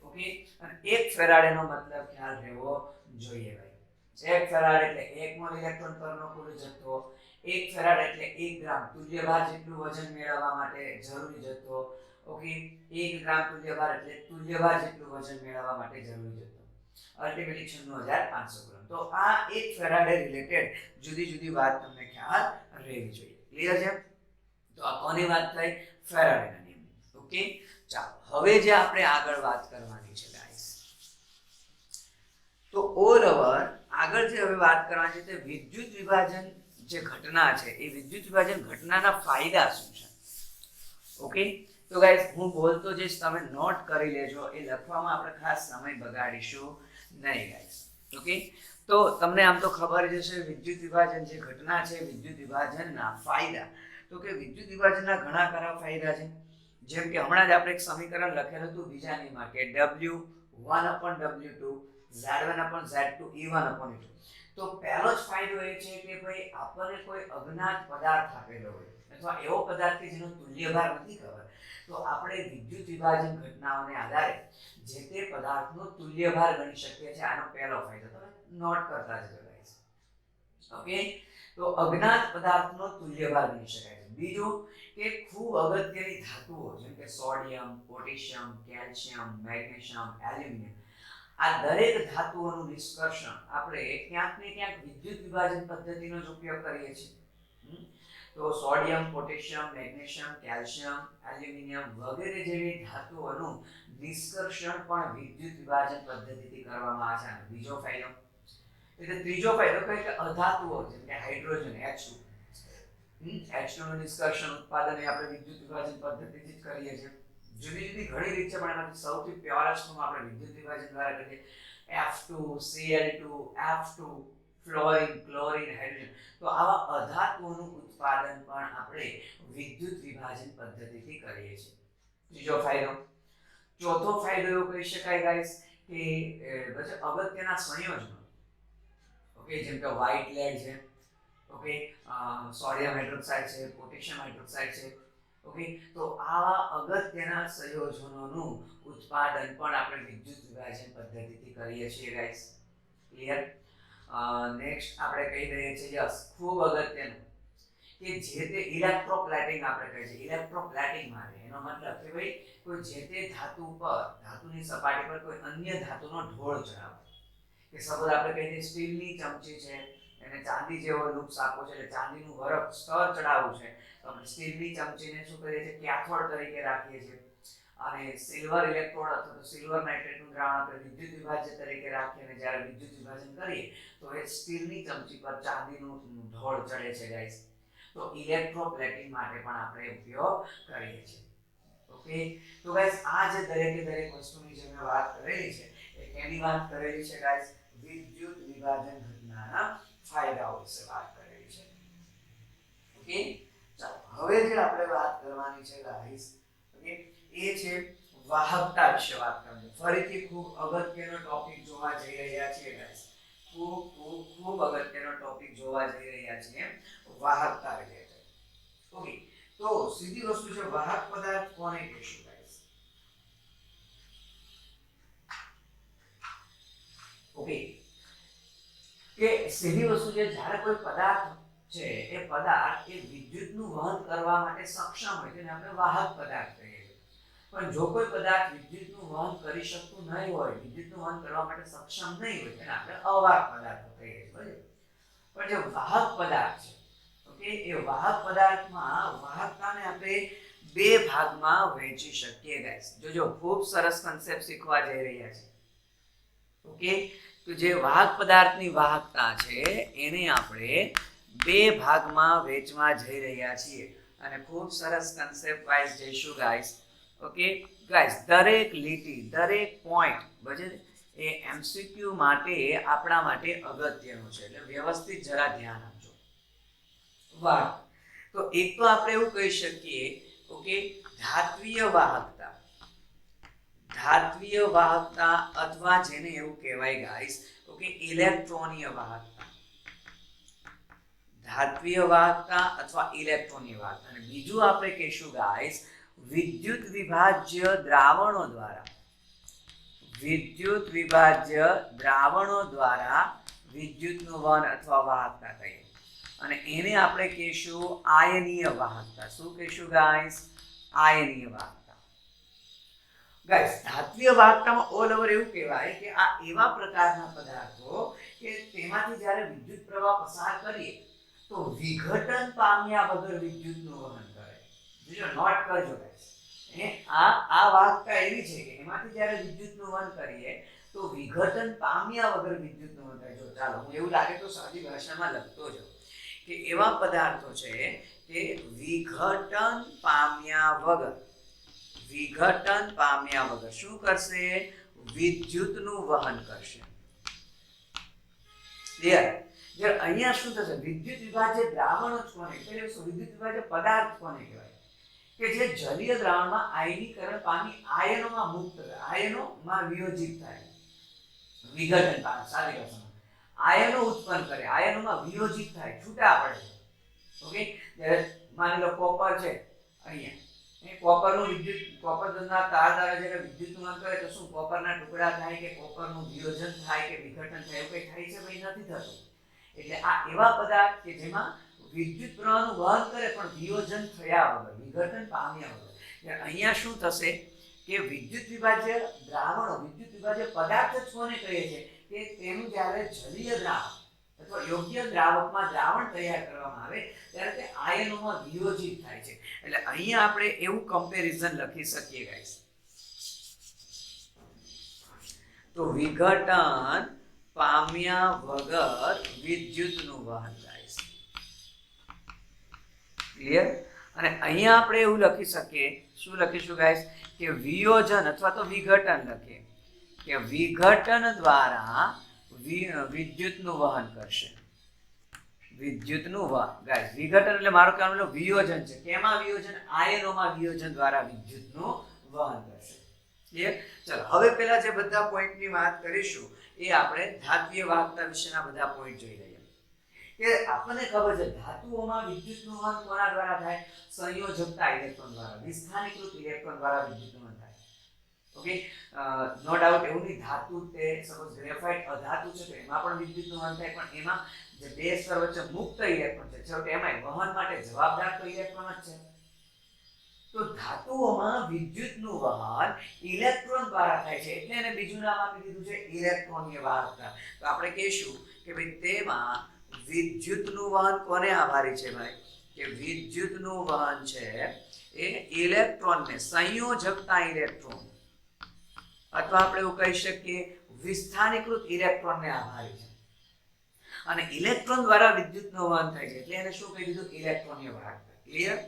ઓકે અને એક ફેરાડેનો મતલબ ખ્યાલ રહેવો જોઈએ ભાઈ એક ફેરાડ એટલે 1 મોલ ઇલેક્ટ્રોન પરનો કુલ જથ્થો 1 ફેરાડ એટલે 1 ગ્રામ તુલ્યભાર જેટલું વજન મેળવવા માટે જરૂરી જથ્થો ઓકે 1 ગ્રામ તુલ્યભાર એટલે તુલ્યભાર જેટલું વજન મેળવવા માટે જરૂરી જથ્થો અલ્ટિમેટલી 96500 ગ્રામ તો આ એક ફેરાડે રિલેટેડ જુદી જુદી વાત તમને ખ્યાલ રહેવી જોઈએ ક્લિયર છે તો આ કોની વાત થઈ ફેરાડેના નિયમની ઓકે ચાલો હવે જે આપણે આગળ વાત કરવાની છે ગાઈસ તો ઓલ ઓવર આગળ જે હવે વાત કરવાની છે તે વિદ્યુત વિભાજન જે ઘટના છે એ વિદ્યુત વિભાજન ઘટનાના ફાયદા શું છે ઓકે તો ગાઈસ હું બોલતો જઈશ તમે નોટ કરી લેજો એ લખવામાં આપણે ખાસ સમય બગાડીશું નહીં ગાઈસ ઓકે તો તમને આમ તો ખબર જ હશે વિદ્યુત વિભાજન જે ઘટના છે વિદ્યુત વિભાજનના ફાયદા તો કે વિદ્યુત વિભાજનના ઘણા ખરા ફાયદા છે જેમ કે હમણાં જ આપણે એક સમીકરણ લખેલું હતું બીજા નિયમમાં કે W1 upon W2 Z1 upon Z2 E1 upon E2 તો પહેલો જ ફાયદો એ છે કે ભાઈ આપણને કોઈ અજ્ઞાત પદાર્થ આપેલો હોય અથવા એવો પદાર્થ કે જેનો તુલ્યભાર નથી ખબર તો આપણે વિદ્યુત વિભાજન ઘટનાઓને આધારે જે તે પદાર્થનો તુલ્યભાર ગણી શકીએ છીએ આનો પહેલો ફાયદો તમે નોટ કરતા જજો ગાઈસ ઓકે તો અજ્ઞાત પદાર્થનો તુલ્યભાર ગણી શકાય છે બીજું કે ખૂબ અગત્યની ધાતુઓ જેમ કે sodium potassium calcium magnesium aluminium આ દરેક ધાતુઓનું નિષ્કર્ષણ આપણે ક્યાંક ને ક્યાંક વિદ્યુત વિભાજન પદ્ધતિનો જ ઉપયોગ કરીએ છીએ તો sodium potassium magnesium calcium aluminium વગેરે જેવી ધાતુઓનું નિષ્કર્ષણ પણ વિદ્યુત વિભાજન પદ્ધતિથી કરવામાં આવે છે બીજો ફાયદો એટલે ત્રીજો ફાયદો કહે કે અધાતુઓ જેમ કે હાઇડ્રોજન H2 નું નિષ્કર્ષણ ઉત્પાદન એ આપણે વિદ્યુત વિભાજન પદ્ધતિથી જ કરીએ છીએ જુદી જુદી ઘણી રીત છે પણ એમાંથી સૌથી પ્યોરેસ્ટ નું આપણે વિદ્યુત વિભાજન દ્વારા કરીએ F2 Cl2 F2 fluorine chlorine hydrogen તો આવા અધાતુઓનું ઉત્પાદન પણ આપણે વિદ્યુત વિભાજન પદ્ધતિથી કરીએ છીએ ત્રીજો ફાયદો ચોથો ફાયદો એવો કહી શકાય ગાઈસ કે અગત્યના સંયોજનો ઓકે જેમ કે વ્હાઇટ લેડ છે ઓકે સોડિયમ હાઇડ્રોક્સાઇડ છે પોટેશિયમ હાઇડ્રોક્સાઇડ છે ઓકે તો આવા અગત્યના સંયોજનોનું ઉત્પાદન પણ આપણે વિદ્યુત વિભાજન પદ્ધતિથી કરીએ છીએ ગાઈસ ક્લિયર નેક્સ્ટ આપણે કહી દઈએ છીએ યસ ખૂબ અગત્યનું કે જે તે ઇલેક્ટ્રોપ્લેટિંગ આપણે કહીએ છીએ, ઇલેક્ટ્રોપ્લેટિંગ માટે એનો મતલબ કે ભાઈ કોઈ જે તે ધાતુ પર, ધાતુની સપાટી પર કોઈ અન્ય ધાતુનો ઢોળ ચડાવવો. કે સપોઝ આપણે કહીએ છીએ સ્ટીલની ચમચી છે, એને ચાંદી જેવો લૂપ્સ આપવો છે, એટલે ચાંદીનું વરખ સ્તર ચડાવવું છે, તો આપણે સ્ટીલની ચમચીને શું કરીએ છીએ, કેથોડ તરીકે રાખીએ છીએ. અને સિલ્વર ઇલેક્ટ્રોડ અથવા તો સિલ્વર નાઇટ્રેટનું દ્રાવણ આપણે વિદ્યુત વિભાજ્ય તરીકે રાખીએ, અને જ્યારે વિદ્યુત વિભાજન કરીએ તો એ સ્ટીલની ચમચી પર ચાંદીનું ઢોળ ચડે છે ગાઈસ. તો ઇલેક્ટ્રોપ્લેટિંગ માટે પણ આપણે ઉપયોગ કરીએ છીએ. ઓકે, તો ગાઈસ આ જે દરેક વસ્તુની જે મેં વાત કરેલી છે એ કેની વાત કરેલી છે ગાઈસ, વિદ્યુત વિભાજન ઘટનાના ફાયદાઓ વિશે વાત કરેલી છે. ઓકે, ચાલો હવે જે આપણે વાત કરવાની છે ગાઈસ, ઓકે, એ છે વાહકતા વિશે વાત કરવાની. ફરીથી ખૂબ અગત્યનો ટોપિક જોવા જઈ રહ્યા છીએ ગાઈસ, ખૂબ અગત્યનો ટોપિક જોવા જઈ રહ્યા છીએ, વાહકતા રિલેટેડ. ઓકે, તો સીધી વસ્તુ છે, વાહક પદાર્થ કોને કહીશું ગાઈસ? ઓકે, કે સીધી વસ્તુ છે, જ્યારે કોઈ પદાર્થ છે એ પદાર્થ એ વિદ્યુતનું વહન કરવા માટે સક્ષમ હોય તેને આપણે વાહક પદાર્થ કહીએ છીએ. પણ જો કોઈ પદાર્થ વિદ્યુતનું વહન કરી શકતું નહીં હોય, વિદ્યુતનું વહન કરવા માટે સક્ષમ નહીં હોય, તેને આપણે અવાહક પદાર્થ કહીએ છીએ. પણ જે વાહક પદાર્થ છે, ઓકે, એ વાહક પદાર્થમાં વાહકતાને આપણે બે ભાગમાં વહેંચી શકીએ ગાઈસ. જોજો ખૂબ સરસ કન્સેપ્ટ શીખવા જઈ રહ્યા છે. ઓકે, તો જે વાહક પદાર્થની વાહકતા છે એને આપણે બે ભાગમાં વહેંચવા જઈ રહ્યા છીએ, અને ખૂબ સરસ કન્સેપ્ટ વાઇઝ જઈશું ગાઈસ. ઓકે ગાઈસ, દરેક લીટી, દરેક પોઈન્ટ બજે એ એમસીક્યુ માટે આપણા માટે અગત્યનું છે, એટલે વ્યવસ્થિત જરા ધ્યાન આપજો. વાહ, તો એક તો આપણે એવું કહી શકીએ, ઓકે, ધાત્વીય વાહકતા, ધાત્વીય વાહકતા અથવા જેને એવું કહેવાય ગાઈસ, ઓકે, ઇલેક્ટ્રોનીય વાહકતા. ધાત્વીય વાહકતા અથવા ઇલેક્ટ્રોનીય વાહકતા. અને બીજું આપણે કહીશું ગાઈસ, વિદ્યુત વિભાજ્ય દ્રાવણો દ્વારા, વિદ્યુત વિભાજ્ય દ્રાવણો દ્વારા વિદ્યુતનું વહન અથવા વાહકતા કહીએ, અને એને આપણે કહીશું આયનીય વાહકતા. શું કહીશું ગાઈસ? આયનીય વાહકતા. ગાઈસ, ધાત્વીય વાહકતામાં ઓલ ઓવર એવું કહેવાય કે આ એવા પ્રકારના પદાર્થો કે તેમાંથી જ્યારે વિદ્યુત પ્રવાહ પસાર કરીએ તો વિઘટન પામ્યા વગર વિદ્યુતનું વહન કરે. જો નોટ કરજો ગાઈસ, આ વાહકતા એવી છે કે એમાંથી જ્યારે વિદ્યુતનું વહન કરીએ તો વિઘટન પામ્યા વગર વિદ્યુતનું વહન કરે. જો ચાલો હું એવું લાગે તો સાદી ભાષામાં લખતો જાઉં કે એવા પદાર્થો છે કે વિઘટન પામ્યા વગર, વિઘટન પામ્યા વગર શું કરશે? વિદ્યુતનું વહન કરશે. ક્લિયર? જે અહીંયા શું થશે? વિદ્યુત વિભાજ્ય દ્રાવણો જ કોને કહેવાય? વિદ્યુત વિભાજ્ય પદાર્થ કોને કહેવાય? કે જે જલીય દ્રાવણમાં આયનીકરણ પામી આયનોમાં મુક્ત થાય, આયનોમાં વિયોજિત થાય, વિઘટન પામે, સાદી ભાષામાં આયનો ઉત્પન્ન કરે, આયનોમાં વિયોજિત થાય, છૂટા પડે. ઓકે, માની લો કોપર છે, અહીંયા કોપરનું વિદ્યુત, કોપરના તાર દ્વારા જ્યારે વિદ્યુતનું વહન કરે તો શું કોપરના ટુકડા થાય કે કોપરનું વિયોજન થાય કે વિઘટન થાય? એવું કંઈ થાય છે? ભાઈ નથી થતું. એટલે આ એવા પદાર્થ કે જેમાં વિદ્યુત પ્રવાહનું વહન કરે પણ વિયોજન થયા વગર, વિઘટન પામ્યા વગર. અહીંયા શું થશે કે વિદ્યુત વિભાજ્ય દ્રાવણો, વિદ્યુત વિભાજ્ય પદાર્થ જ કોને કહીએ છીએ કે તેનું જ્યારે જલીય દ્રાવણ અથવા યોગ્ય દ્રાવકમાં દ્રાવણ તૈયાર કરવામાં આવે ત્યારે તે આયનોમાં વિયોજિત થાય છે. એટલે અહીંયા આપણે એવું કમ્પેરિઝન લખી શકીએ ગાઈસ, તો વિઘટન પામ્યા વગર વિદ્યુતનું વહન ગાઈસ. ક્લિયર? અને અહીંયા આપણે એવું લખી શકીએ, શું લખીશું ગાઈસ? કે વિયોજન અથવા તો વિઘટન લખીએ કે વિઘટન દ્વારા વિદ્યુતનું વહન કરશે. વિદ્યુતનું વહન ગાઈસ, વિઘટન એટલે મારો કહેવાનો મતલબ વિયોજન છે. કેમાં વિયોજન? આયનોમાં વિયોજન દ્વારા વિદ્યુતનું વહન કરશે. ક્લિયર? ચલો હવે પેલા જે બધા પોઈન્ટની વાત કરીશું એ આપણે ધાત્વીય વાહકતા વિશેના બધા પોઈન્ટ જોઈ લઈએ. કે આપણને ખબર છે ધાતુઓમાં વિદ્યુતનું વહન કોના દ્વારા થાય? સંયોજકતા ઇલેક્ટ્રોન દ્વારા, વિસ્થાનીકૃત ઇલેક્ટ્રોન દ્વારા વિદ્યુતનું વહન થાય. ઓકે, નો ડાઉટ એવું નહીં ધાતુ તે સપોઝ ગ્રેફાઇટ અધાતુ છે તો એમાં પણ વિદ્યુતનું વહન થાય, પણ એમાં જે બે સ્તર વચ્ચે મુક્ત ઇલેક્ટ્રોન છે છેવટે એમાં વહન માટે જવાબદાર તો ઇલેક્ટ્રોન જ છે. તો ધાતુઓમાં વિદ્યુતનું વહન ઇલેક્ટ્રોન દ્વારા થાય છે એટલે એને બીજું નામ આપી દીધું છે ઇલેક્ટ્રોનીય વાહકતા. તો આપણે કહીશું કે ભાઈ તેમાં વિદ્યુતનું વહન કોને આભારી છે ભાઈ, કે વિદ્યુતનું વહન છે એ ઇલેક્ટ્રોનને સંયોજકતા ઇલેક્ટ્રોન અથવા આપણે એવું કહી શકીએ વિસ્થાનીકૃત ઇલેક્ટ્રોનને આભારી છે. અને ઇલેક્ટ્રોન દ્વારા વિદ્યુતનું વહન થાય છે એટલે એને શું કહી દીધું ઇલેક્ટ્રોનીય વાહકતા. ક્લિયર?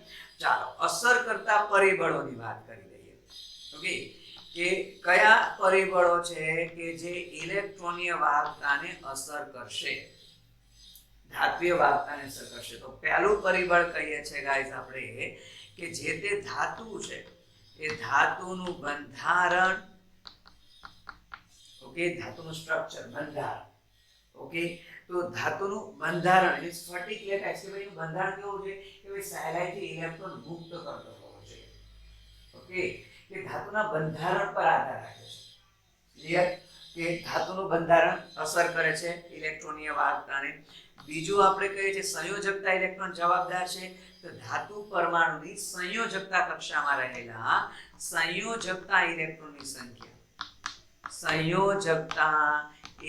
ચાલો અસર કરતા પરિબળોની વાત કરી દઈએ. ઓકે, કે કયા પરિબળો છે કે જે ઇલેક્ટ્રોનીય વાહકતાને અસર કરશે, ધાત્વિય વાહકતાને અસર કરશે. તો પહેલું પરિબળ કહીએ છીએ ગાઈસ આપણે કે જે તે ધાતુ છે એ ધાતુનું બંધારણ, ઓકે, ધાતુનું સ્ટ્રક્ચર બંધારણ. ઓકે, તો ધાતુનું બંધારણ એટલે સ્ફટિક લેખાય છે ભાઈ એનું બંધારણ કેવું છે કે ભાઈ સહેલાઈથી ઇલેક્ટ્રોન મુક્ત કરતો હોવો જોઈએ. ઓકે, કે ધાતુના બંધારણ પર આધાર રાખે છે. ક્લિયર? કે ધાતુનું બંધારણ અસર કરે છે ઇલેક્ટ્રોનીય વાહકતાને. બીજું આપણે કહીએ છીએ સંયોજકતા ઇલેક્ટ્રોન જવાબદાર છે. તો ધાતુ પરમાણુની સંયોજકતા કક્ષામાં રહેલા સંયોજકતા ઇલેક્ટ્રોનની સંખ્યા, સંયોજકતા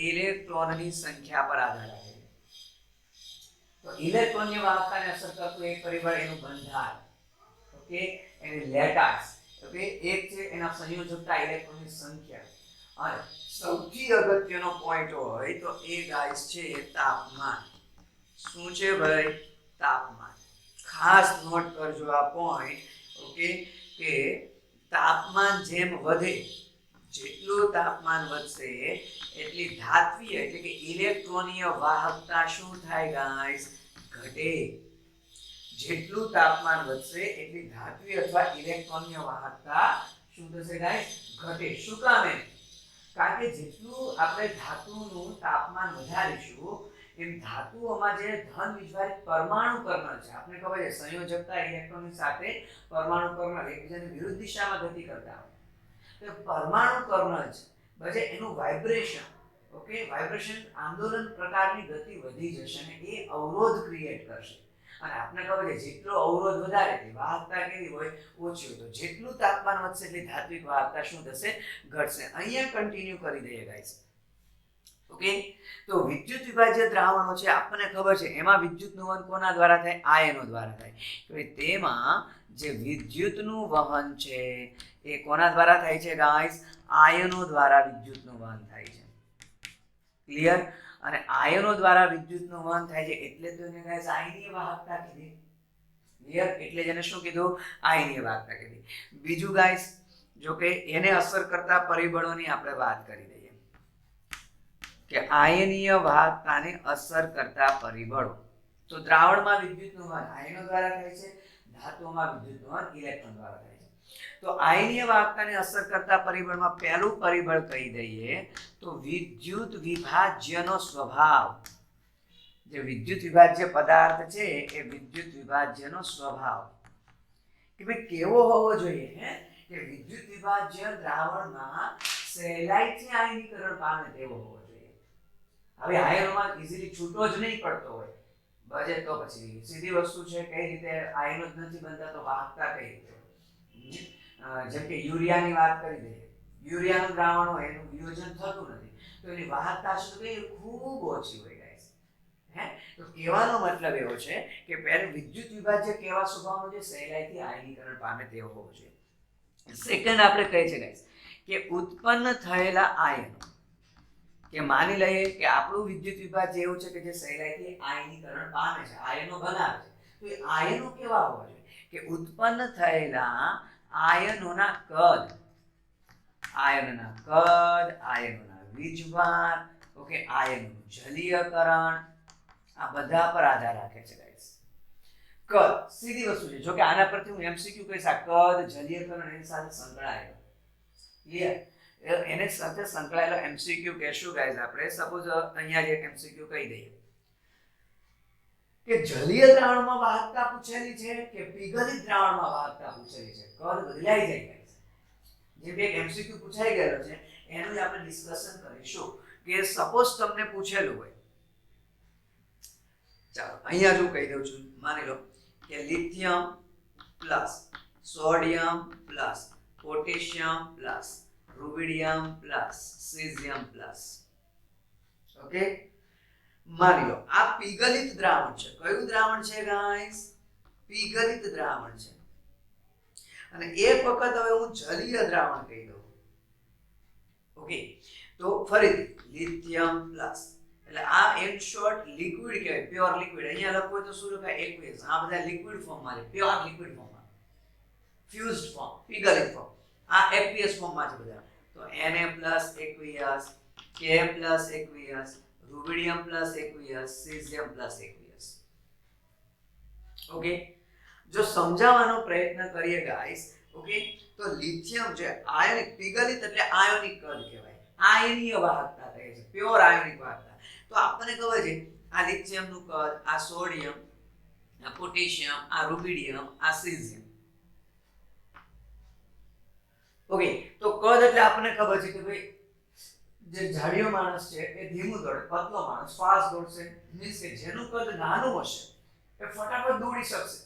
ઇલેક્ટ્રોનની સંખ્યા પર આધાર રાખે છે. તો ઇલેક્ટ્રોનની વાહકતાને અસર કરતું એક પરિબળ એનું બંધારણ, ઓકે, એની લેટાસ, ઓકે, એક છે એના સંયોજકતા ઇલેક્ટ્રોનની સંખ્યા, અને સૌથી અગત્યનો પોઈન્ટ હોય તો એ ગાઈસ છે તાપમાન. શું છે ભાઈ? તાપમાન. ખાસ નોટ કરજો આ પોઈન્ટ. ઓકે, કે તાપમાન જેમ વધે, જેટલું તાપમાન વધશે એટલી ધાત્વિય એટલે કે ઇલેક્ટ્રોનીય વાહકતા શું થાય ગાઈસ? ઘટે. જેટલું તાપમાન વધશે એટલી ધાત્વિય અથવા ઇલેક્ટ્રોનીય વાહકતા શું થશે ગાઈસ? ઘટે. શું કામ? કારણ કે જેટલું આપણે ધાતુનું તાપમાન વધારીશું એમ ધાતુઓમાં જે ધન વિજભારિત પરમાણુ કર્ણલ છે, આપણે ખબર છે સંયોજકતા ઇલેક્ટ્રોનની સાથે પરમાણુ કર્ણલ એકબીજાની વિરુદ્ધ દિશામાં ગતિ કરતા હોય. તો પરમાણુ કર્ણલ છે બજે એનું વાઇબ્રેશન, ઓકે, વાઇબ્રેશન આંદોલન પ્રકારની ગતિ વધી જશે અને એ અવરોધ ક્રિએટ કરશે. અને આપણે ખબર છે જેટલો અવરોધ વધારે તે વાહકતા કેવી હોય? ઓછી હોય. તો જેટલું તાપમાન વધશે એટલી ધાત્વિક વાહકતા શું થશે? ઘટશે. અહીંયા કન્ટિન્યુ કરી દઈએ ગાઈસ. ઓકે, તો વિદ્યુત વિભાજ્ય દ્રાવણો છે આપણને ખબર છે એમાં વિદ્યુતનું વહન કોના દ્વારા થાય? આયનો દ્વારા થાય. તો તેમાં જે વિદ્યુતનું વહન છે એ કોના દ્વારા થાય છે ગાઈસ? આયનો દ્વારા વિદ્યુતનું વહન થાય છે. ક્લિયર? અને આયનો દ્વારા વિદ્યુતનું વહન થાય છે એટલે તો એને ગાઈસ આયનીય વાહકતા કીધી. ક્લિયર? એટલે જ એને શું કીધું? આયનીય વાહકતા કીધી. બીજું ગાઈસ જો કે એને અસર કરતા પરિબળોની આપણે વાત કરી દઈએ કે આયનીય વાહકતાને અસર કરતા પરિબળો. તો દ્રાવણમાં વિદ્યુતનું વહન આયનો દ્વારા થાય છે, ધાતુમાં વિદ્યુતનું વહન ઇલેક્ટ્રોન દ્વારા થાય છે. તો આયનીય વાહકતાને અસર કરતા પરિબળમાં પહેલું પરિબળ કહી દઈએ તો વિદ્યુત વિભાજ્યનો સ્વભાવ. જે વિદ્યુત વિભાજ્ય પદાર્થ છે એ વિદ્યુત વિભાજ્યનો સ્વભાવ કે ભાઈ કેવો હોવો જોઈએ? કે વિદ્યુત વિભાજ્ય દ્રાવણમાં સહેલાઈથી આયનીકરણ પામે તેવો હોવો જોઈએ. હવે આયનોમાં ઇઝીલી છૂટો જ નહીં પડતો હોય બજે તો પછી સીધી વસ્તુ છે કઈ રીતે આયનો જ નથી બનતા તો વાહકતા કઈ રીતે? જેમ કે યુરિયાની વાત કરી દઈએ, યુરિયાનું દ્રાવણ હોય એનું વિયોજન થતું નથી તો એની વાહકતા શું કે ખૂબ ઓછી હોય ગાઈસ. તો કહેવાનો મતલબ એવો છે કે પહેલું વિદ્યુત વિભાજ્ય કેવા સ્વભાવનો છે? સહેલાઈથી આયનીકરણ પામે તેવો હોવો જોઈએ. સેકન્ડ આપણે કહે છે ગાઈસ કે ઉત્પન્ન થયેલા આયનો, કે માની લઈએ કે આપણું વિદ્યુત વિભાજ્ય એવું છે કે જે સહેલાઈથી આયનીકરણ પામે છે, આયનો બનાવે છે. તો એ આયનો કેવા હોવા જોઈએ? કે ઉત્પન્ન થયેલા આયનોના કદ, આયનોના વીજભાર, ઓકે, આયનોનું જલીયકરણ, આ બધા પર આધાર રાખે છે ગાઈસ. કદ સીધી વસ્તુ છે. જો કે આના પરથી હું એમસીક્યુ કહીશ, આ કદ જલીયકરણ એની સાથે સંકળાયેલો. ક્લિયર? એને સાથે સંકળાયેલો એમસીક્યુ કહેશું ગાઈસ આપણે. સપોઝ અહીંયા જે એમસીક્યુ કહી દઈએ કે જલીય દ્રાવણમાં વાહકતા પૂછેલી છે કે પીગલિત દ્રાવણમાં વાહકતા પૂછેલી છે, કદ બદલાઈ જાય ગાઈસ. જે બે એમસીક્યુ પૂછાઈ ગયેલો છે એનું જ આપણે ડિસ્કશન કરીશું કે સપોઝ તમને પૂછેલું હોય, ચાલો અહીંયા જો કહી દઉં છું, માની લો કે lithium plus sodium plus potassium plus rubidium plus caesium plus, okay, માની લો આ પીગલિત દ્રાવણ છે. કયું દ્રાવણ છે ગાઈસ? પીગલિત દ્રાવણ છે. અને એક વખત હવે હું જલીય દ્રાવણ કહી દઉં, ઓકે, તો ફરીથી લિથિયમ પ્લસ એટલે આ ઇન શોર્ટ લિક્વિડ કહેવાય, પ્યોર લિક્વિડ. અહીંયા લખવું તો શું લખાય? એક્વિયસ. આ બધા લિક્વિડ ફોર્મમાં છે, પ્યોર લિક્વિડ ફોર્મમાં, ફ્યુઝડ ફોર્મ, પીગલિત ફોર્મ. આ એક્વિયસ ફોર્મમાં છે બધા. તો Na aqueous, Ka aqueous, rubidium aqueous, caesium aqueous. Okay, જો સમજાવવાનો પ્રયત્ન કરીએ ગાઈસ, ઓકે, તો લિથિયમ છે આયોનિક, પીગલિત એટલે આયોનિક કદ કહેવાય, આયનીય વાહકતા કહે છે, પ્યોર આયોનિક વાહકતા. તો આપણને ખબર છે આ લિથિયમ નું કદ, આ સોડિયમ, આ પોટેશિયમ, આ રૂબિડિયમ, આ સીઝિયમ. ઓકે, તો કદ એટલે આપણને ખબર છે કે ભાઈ જે જાડિયો માણસ છે એ ધીમું દોડે, પતલો માણસ ફાસ્ટ દોડશે. મીન્સ કે જેનું કદ નાનું હશે એ ફટાફટ દોડી શકશે,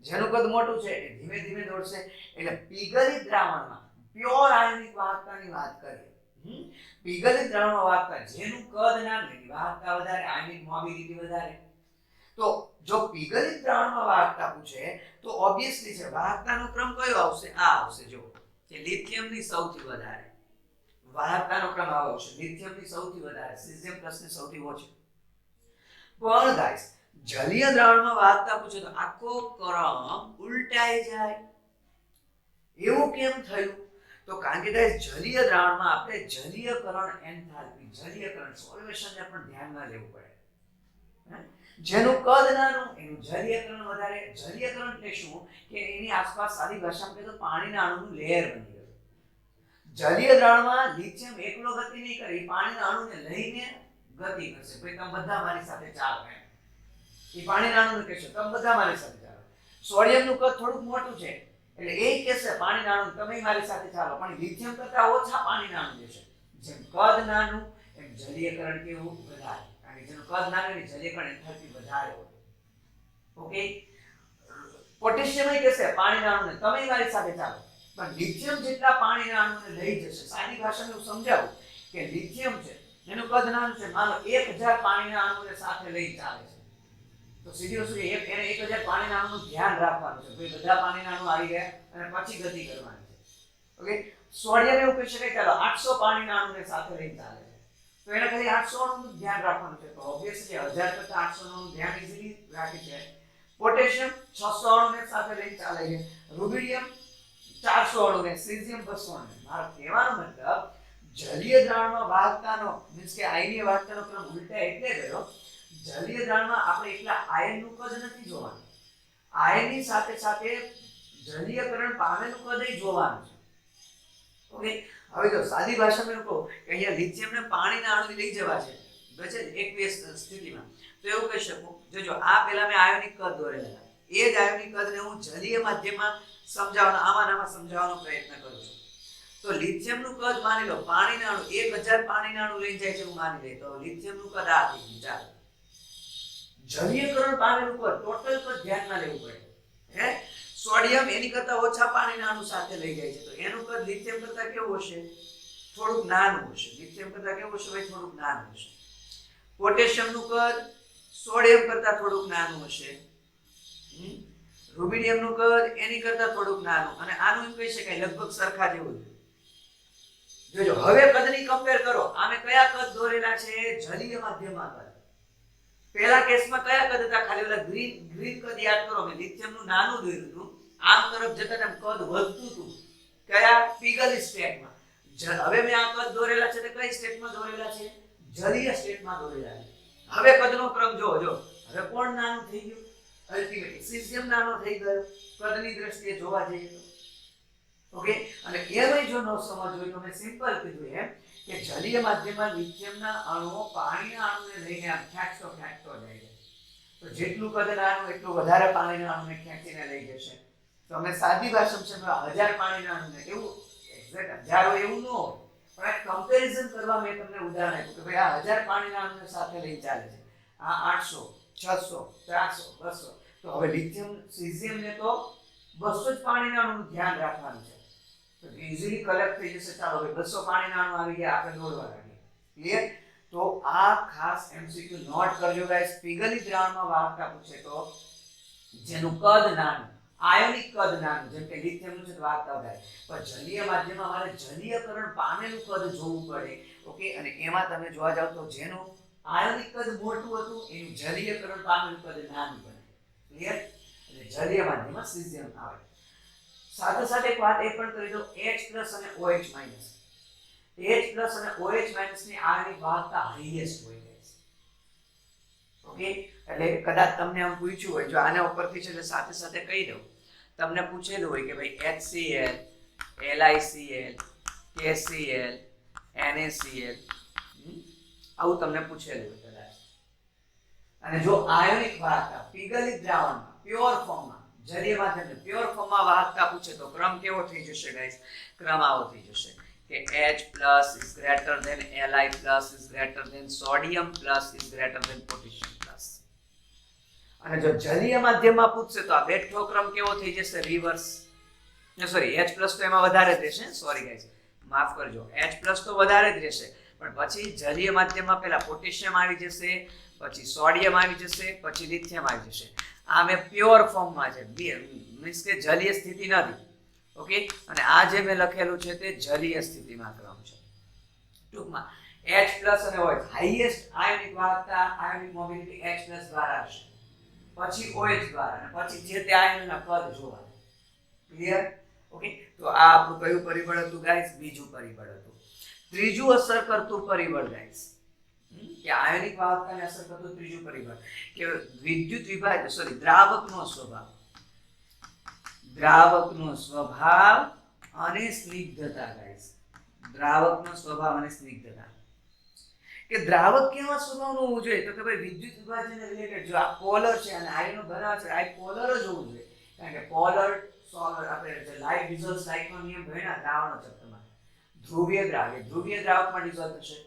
જેનું કદ મોટું છે એ ધીમે ધીમે દોડશે. એટલે પીગલિત દ્રાવણમાં પ્યોર આયોનિક વાહકતાની વાત કરીએ, પીગલિત દ્રાવણમાં વાહકતા જેનું કદ નાનું એની વાહકતા વધારે, આયોનિક મોબિલિટી વધારે. તો જો પીગલિત દ્રાવણમાં વાહકતા પૂછે તો ઓબ્વિયસલી છે વાહકતાનો ક્રમ કયો આવશે? આ આવશે, જો કે લિથિયમની સૌથી વધારે વાહકતાનો ક્રમ આવશે, લિથિયમની સૌથી વધારે, સીઝિયમ પ્લસની સૌથી ઓછી. પણ ગાઈસ જલીય દ્રાવણમાં વાહકતા પૂછે તો આખો ક્રમ ઉલટાઈ જાય. એવું કેમ થયું? તો કારણ કે ગાઈસ જલીય દ્રાવણમાં આપણે જલીયકરણ એન્થાલ્પી, જલીયકરણ સોલ્યુશનને પણ ધ્યાનમાં લેવું પડે. જેનું કદ નાનું એનું જલીયકરણ વધારે. જલીયકરણ એટલે શું? કે એની આસપાસ સાદી ભાષામાં કહે તો પાણીના અણુનું લેયર બની ગયું. જલીય દ્રાવણમાં લિથિયમ એકલો ગતિ નહીં કરે, પાણીના અણુને લઈને ગતિ કરશે. ભાઈ તમે બધા મારી સાથે ચાલો, એ પાણીના અણુને કહેશે તમે બધા મારી સાથે ચાલો. સોડિયમનું કદ થોડુંક મોટું છે એટલે એ કહેશે પાણીના અણુ તમે મારી સાથે ચાલો, પણ લિથિયમ કરતા ઓછા પાણીના અણુ છે. જેમ કદ નાનું એમ જલીયકરણ કેવું? વધારે. કારણ કે જેનું કદ નાનું એની જલીયકરણ એન્થાલ્પી વધારે હોય. ઓકે, પોટેશિયમ એ કહેશે પાણીના અણુને તમે મારી સાથે ચાલો, પણ લિથિયમ જેટલા પાણીના અણુને લઈ જશે. સાદી ભાષામાં હું સમજાવું કે લિથિયમ છે એનું કદ નાનું છે, માનો 1000 પાણીના અણુને સાથે લઈ ચાલે છે, તો સીધી વસ્તુ એને 1000 પાણીના અણુનું ધ્યાન રાખવાનું છે. ભાઈ બધા પાણીના અણુ આવી ગયા અને પછી ગતિ કરવાની છે. ઓકે, સોડિયમ એવું કહી શકાય ચાલો 800 પાણીના અણુને સાથે લઈ ચાલે છે, તો એને ખાલી 800 અણુનું ધ્યાન રાખવાનું છે. તો ઓબ્વિયસલી 1000 કરતા 800 અણુનું ધ્યાન ઈઝીલી રાખી છે. પોટેશિયમ 600 અણુને સાથે લઈ ચાલે છે, રૂબિડિયમ 400 અણુને, સીઝિયમ 200 અણુને. મારો કહેવાનો મતલબ જલીય દ્રાવણમાં વાહકતાનો મીન્સ કે આયનીય વાહકતાનો ક્રમ ઉલટા એટલે ગયો. જલીય દ્રાવણમાં આપણે એકલા આયનનું કદ નથી જોવાનું, આયનની સાથે સાથે જલીયકરણ પામેલું કદ જોવાનું છે. ઓકે, હવે જો સાદી ભાષામાં એવું કહું કે અહીંયા લિથિયમને પાણીના અણુ લઈ જવા છે બચે એક્વિયસ સ્થિતિમાં, તો એવું કહી શકું જોજો આ પહેલા મેં આયોનિક કદ દોરેલા, એ જ આયોનિક કદને હું જલીય માધ્યમમાં આમાં સમજાવવાનો પ્રયત્ન કરું છું. તો લિથિયમનું કદ માની લો પાણીના અણુ 1000 પાણીના અણુ લઈ જાય છે હું માની લઈ, તો લિથિયમનું કદ આ થઈ ગયું. ચાલો, જલીયકરણ પામેલું કદ ટોટલ કદ ધ્યાનમાં લેવું પડે. હે, સોડિયમ એની કરતા ઓછા પાણીના અણુ સાથે લઈ જાય છે, તો એનું કદ લિથિયમ કરતા કેવું હશે? થોડુંક નાનું હશે. લિથિયમ કરતા કેવું હશે ભાઈ? થોડુંક નાનું હશે. પોટેશિયમનું કદ સોડિયમ કરતા થોડુંક નાનું હશે. રૂબિડિયમનું કદ એની કરતા થોડુંક નાનું, અને આનું એમ કહી શકાય લગભગ સરખા જેવું છે. જોજો હવે કદની કમ્પેર કરો. આમે કયા કદ દોરેલા છે? જલીય માધ્યમમાં કદ. પહેલા કેસમાં કયા કદ હતા? ખાલી ઓલા ગ્રીન કદ યાદ કરો. મેં લિથિયમનું નાનું દોર્યું હતું, આમ તરફ જતા તેમ કદ વધતું હતું. કયા? પીગલિત સ્ટેટમાં. હવે મેં આ કદ દોરેલા છે તે કઈ સ્ટેટમાં દોરેલા છે? જલીય સ્ટેટમાં દોરેલા છે. હવે કદનો ક્રમ જો હવે કોણ નાનું થઈ ગયું? અલ્ટિમેટલી સીઝિયમ નાનો થઈ ગયો કદની દ્રષ્ટિએ જોવા જઈએ તો. ઓકે, અને એમાંય જો ન સમજ હોય તો મેં સિમ્પલ કીધું એમ કે જલીય માધ્યમમાં લિથિયમના અણુઓ પાણીના અણુને લઈને આમ ખેંચતો જાય છે, તો જેટલું કદ નાનું એટલું વધારે પાણીના અણુને ખેંચીને લઈ જશે. તો અમે સાદી ભાષામાં 1000 પાણીના અણુને એવું એક્ઝેક્ટ 1000 હોય એવું ન હોય, પણ આ કમ્પેરિઝન કરવા મેં તમને ઉદાહરણ આપ્યું કે ભાઈ આ 1000 પાણીના અણુને સાથે લઈને ચાલે છે, આ 800, 600, 400, 200. તો હવે લિથિયમ સીઝિયમ ને તો 200 જ પાણીના અણુનું ધ્યાન રાખવાનું છે, તો ઇઝીલી કલેક્ટ થઈ જશે. ચાલો ભાઈ 200 પાણીના અણુ આવી ગયા, આપણે દોડવા લાગીએ. ક્લિયર? તો આ ખાસ MCQ નોટ કરજો ગાઈસ. પીગળી દ્રાવણમાં વાહકતા પૂછે તો જેનું કદ નાનું, આયોનિક કદ નાનું, જેમ કે લિથિયમનું છે તો વાહકતા વધારે, પણ જલીય માધ્યમમાં મારે જલીયકરણ પામેલું કદ જોવું પડે. ઓકે, અને એમાં તમે જોવા જાવ તો જેનું આયોનિક કદ મોટું હતું એનું જલીયકરણ પામેલું કદ નાનું બને. ક્લિયર? એટલે જલીય માધ્યમમાં સીઝિયમ આવે. સાથે સાથે એક વાત એ પણ કરી દો, H+ અને OH-. H+ અને OH- ની આયોનિક વાહકતા હાઈએસ્ટ હોય છે. ઓકે, એટલે કદાચ તમને આમ પૂછ્યું હોય, જો આના ઉપરથી છે એટલે સાથે સાથે કહી દઉં, તમને પૂછેલું હોય કે ભાઈ HCl, LiCl, KCl, NaCl, આવું તમને પૂછેલું હોય કદાચ. અને જો આયોનિક વાહકતા પીગળિત દ્રાવણમાં પ્યોર ફોર્મમાં, જલીય માધ્યમમાં પ્યોર ફોર્મમાં વાહકતા પૂછે તો ક્રમ કેવો થઈ જશે ગાઈસ? ક્રમ આવો થઈ જશે કે H+ is greater than Li+ is greater than sodium+ is greater than potassium+. અને જો જલીય માધ્યમમાં પૂછશે તો આ બેઠો ક્રમ કેવો થઈ જશે? રિવર્સ. સોરી, H+ તો એમાં વધારે જ રહેશે, સોરી ગાઈસ, માફ કરજો, H+ તો વધારે જ રહેશે, પણ પછી જલીય માધ્યમમાં પહેલા પોટેશિયમ આવી જશે, પછી સોડિયમ આવી જશે, પછી લિથિયમ આવી જશે. આ મેં પ્યોર ફોર્મમાં છે, મીન્સ કે જલીય સ્થિતિ નથી. ઓકે, અને આ જે મેં લખેલું છે તે જલીય સ્થિતિમાં ક્રમ છે. ટૂંકમાં H+ અને OH હાઈએસ્ટ આયોનિક વાહકતા, આયોનિક મોબિલિટી H+ દ્વારા હશે, પછી OH દ્વારા, અને પછી જે તે આયનના કદ જોવા. ક્લિયર? ઓકે, તો આ આપણું કયું પરિબળ હતું ગાઈસ? બીજું પરિબળ હતું. ત્રીજું અસર કરતું પરિબળ ગાઈસ, કે આયોનિક વાહકતાને અસર કરતું ત્રીજું પરિબળ કે વિદ્યુત વિભાજન, સોરી, દ્રાવકનો સ્વભાવ. દ્રાવકનો સ્વભાવ અને સ્નિગ્ધતા ગાઈસ. દ્રાવકનો સ્વભાવ અને સ્નિગ્ધતા. કે દ્રાવક કેવા સ્વભાવનું હોવું જોઈએ? તો કે ભાઈ વિદ્યુત વિભાજનને રિલેટેડ, જો આ પોલર છે અને આયનો બનાવે છે, આ પોલર જ હોવું જોઈએ. કારણ કે પોલર સોલર, આપણે જે લાઇટ ડિઝોલ્વ્સ લાઇટનો નિયમ ભણ્યા દ્રાવણ ચક્રમાં, ધ્રુવીય દ્રાવ્ય, ધ્રુવીય દ્રાવકમાં ડિઝોલ્વ થશે.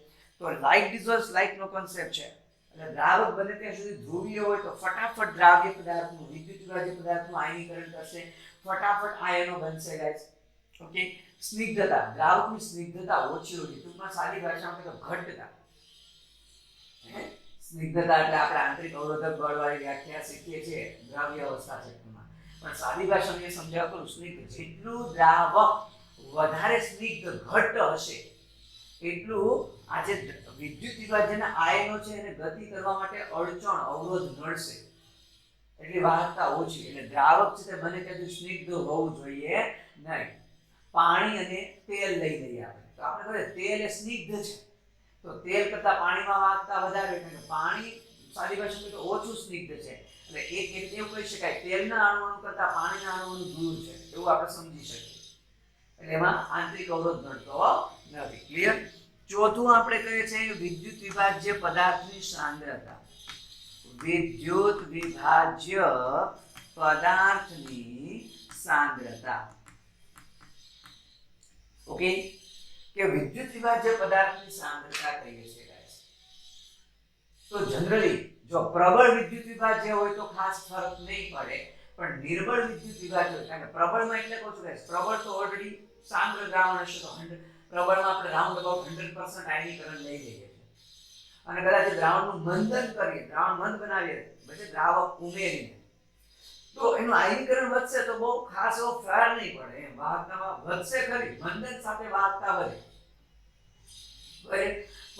તો લાઇટ ડિઝોલ્વ્સ લાઇટનો કોન્સેપ્ટ છે. એટલે દ્રાવક બને ત્યાં સુધી ધ્રુવીય હોય તો ફટાફટ દ્રાવ્ય પદાર્થનું, વિદ્યુત વિભાજ્ય પદાર્થનું આયનીકરણ કરશે, ફટાફટ આયનો બનશે ગાઈસ. ઓકે, સ્નિગ્ધતા, દ્રાવકની સ્નિગ્ધતા ઓછી હોય, ટૂંકમાં સાદી ભાષામાં તો ઘટતા. સ્નિગ્ધતા એટલે આપણે આંતરિક અવરોધક બળવાળી વ્યાખ્યા શીખીએ છીએ દ્રાવ્ય અવસ્થા ચક્રમાં, પણ સાદી ભાષામાં સમજાવવા કરું, સ્નિગ્ધ, જેટલું દ્રાવક વધારે સ્નિગ્ધ ઘટ્ટ હશે એટલું આ જે વિદ્યુત વિભાજનના આયનો છે એને ગતિ કરવા માટે અડચણ, અવરોધ નડશે, એટલે વાહકતા ઓછી. એટલે દ્રાવક છે તે બને ત્યાં સુધી સ્નિગ્ધ હોવું જોઈએ નહીં. પાણી અને તેલ લઈ લઈએ આપણે, તો આપણે ખબર તેલ એ સ્નિગ્ધ છે, તો તેલ કરતા પાણીમાં વાહકતા વધારે, એટલે પાણી સાદી ભાષામાં તો ઓછું સ્નિગ્ધ છે. એટલે એક એવું કહી શકાય તેલના અણુ કરતા પાણીના અણુ દૂર છે, એવું આપણે સમજી શકીએ. એટલે એમાં આંતરિક અવરોધ નડતો નથી. ક્લિયર? ચોથું આપણે કહીએ છીએ વિદ્યુત વિભાજ્ય પદાર્થની સાંદ્રતા. વિદ્યુત વિભાજ્ય પદાર્થની સાંદ્રતા. ઓકે, કે વિદ્યુત વિભાજ્ય પદાર્થની સાંદ્રતા કહીએ છીએ ગાઈસ. તો જનરલી જો પ્રબળ વિદ્યુત વિભાજ્ય હોય તો ખાસ ફરક નહીં પડે, પણ નિર્બળ વિદ્યુત વિભાજ્ય હોય, કારણ કે પ્રબળમાં એટલે કહું છું ગાઈસ, પ્રબળ તો ઓલરેડી સાંદ્ર દ્રાવણ હશે, તો પ્રબળમાં આપણે રાઉન્ડ અબાઉટ 100% આયનીકરણ લઈ લઈએ છીએ. અને કદાચ દ્રાવણનું મંથન કરીએ, દ્રાવણ મંદ બનાવીએ, પછી દ્રાવક ઉમેરીને, તો એનું આયનીકરણ વધશે, તો બહુ ખાસ એવો ફેર નહીં પડે. એમ વાહકતામાં વધશે ખરી, મંથન સાથે વાહકતા વધે,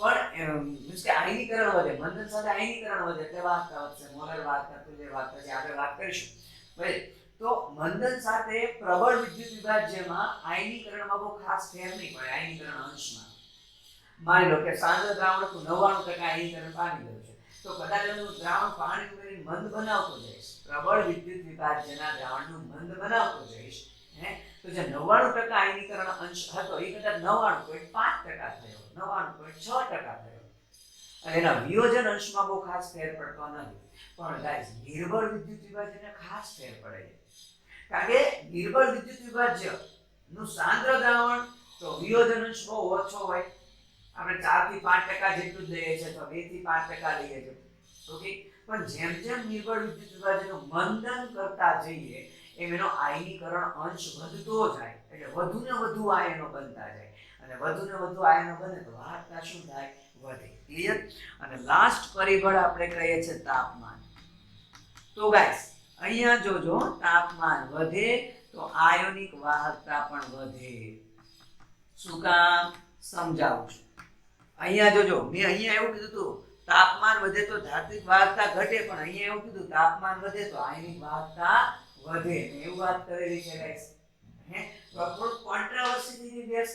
પણ મીન્સ કે આયનીકરણ વધે, મંથન સાથે આયનીકરણ વધે એટલે વાહકતા વધશે. મોલર વાહકતા, તુલ્ય વાહકતા જે આગળ વાત કરીશું. બરાબર? તો મંથન સાથે પ્રબળ વિદ્યુત વિભાજ્યમાં આયનીકરણમાં બહુ ખાસ ફેર નહીં પડે. આયનીકરણ અંશમાં માની લો કે સાંદ્ર દ્રાવણ હતું, 99% આયનીકરણ પામી ગયું છે, તો કદાચ એનું દ્રાવણ પાણી ઉમેરીને મંદ બનાવતો જઈશ, પ્રબળ વિદ્યુત વિભાજ્યના દ્રાવણનું મંદ બનાવતો જઈશ, તો જે 99% આયનીકરણ અંશ હતો એ કદાચ 99.5% થયો, 99.6% થયો. અને એના વિયોજન અંશમાં બહુ ખાસ ફેર પડતો નથી. પણ ગાઈસ નિર્બળ વિદ્યુત વિભાજ્યને ખાસ ફેર પડે છે, કારણ કે નિર્બળ વિદ્યુત વિભાજ્ય નું સાંદ્ર દ્રાવણ તો વિયોજન અંશ બહુ ઓછો હોય, આપણે 4 થી 5% જેટલું જ લઈએ છીએ, તો 2 થી 5% લઈએ છીએ. ઓકે, પણ જેમ જેમ નિર્બળ વિદ્યુત વિભાજનનું મંદન કરતા જઈએ એમ એનો આયનીકરણ અંશ વધતો જાય, એટલે વધુ ને વધુ આયનો બનતા જાય, અને વધુ ને વધુ આયનો બને તો વાહકતા શું થાય? વધે. ક્લિયર? અને લાસ્ટ પરિબળ આપણે કહીએ છીએ તાપમાન. તો ગાઈસ અહીંયા જોજો, તાપમાન વધે તો આયોનિક વાહકતા પણ વધે. શું કામ? સમજાવું છું. અહીંયા જોજો, મેં અહીંયા એવું કીધું હતું તાપમાન વધે તો ધાત્વિક વાહકતા ઘટે, પણ અહીંયા એવું કીધું તાપમાન વધે તો આયનિક વાહકતા વધે. એવું વાત કરેલી છે ગાઈસ. તો થોડું કોન્ટ્રાવર્સી થઈ ગઈ.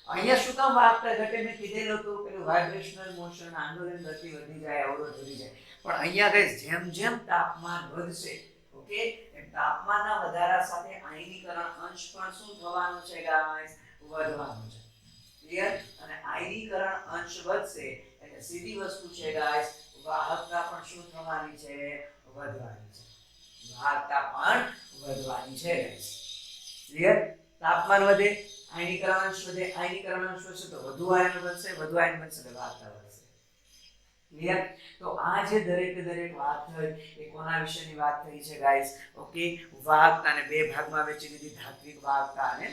અહીંયા શું કામ વાહકતા ઘટે? મેં કીધેલું હતું પેલું વાઇબ્રેશનલ મોશન, આંદોલન ગતિ વધી જાય, અવરોધ વધી જાય. પણ અહીંયા ગાઈસ જેમ જેમ તાપમાન વધશે, ઓકે, એમ તાપમાનના વધારા સાથે આયનીકરણ અંશ પણ શું થવાનું છે ગાઈસ? વધવાનું છે. ક્લિયર? અને આયનીકરણ અંશ વધશે એટલે સીધી વસ્તુ છે ગાઈસ, વાહકતા પણ શું થવાની છે? વધવાની છે. વાહકતા પણ વધવાની છે ગાઈસ. ક્લિયર? તાપમાન વધે, આયનીકરણ અંશ વધે, આયનીકરણ અંશ વધશે તો વધુ આયન બનશે, વધુ આયન બનશે તો વાહકતા વધશે. ક્લિયર? તો આ જે દરેક વાત થઈ એ કોના વિશેની વાત થઈ છે ગાઈસ? ઓકે, વાહકતાને બે ભાગમાં વહેંચી દીધી, ધાત્વિક વાહકતા અને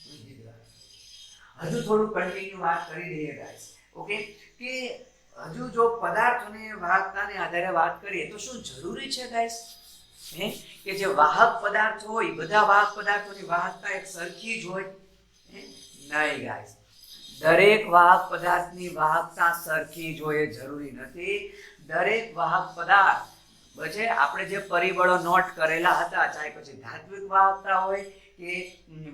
વિદ્યુત વાહકતા. હજુ થોડું કન્ટિન્યુ વાત કરી દઈએ ગાઈસ. ઓકે, કે હજુ જો પદાર્થોને વાહકતાને આધારે વાત કરીએ તો શું જરૂરી છે ગાઈસ કે જે વાહક પદાર્થ હોય બધા વાહક પદાર્થોની વાહકતા એક સરખી જ હોય? નહીં ગાઈસ, દરેક વાહક પદાર્થની વાહકતા સરખી જ હોય જરૂરી નથી. દરેક વાહક પદાર્થ વચ્ચે આપણે જે પરિબળો નોટ કરેલા હતા, ચાહે પછી ધાત્વિક વાહકતા હોય કે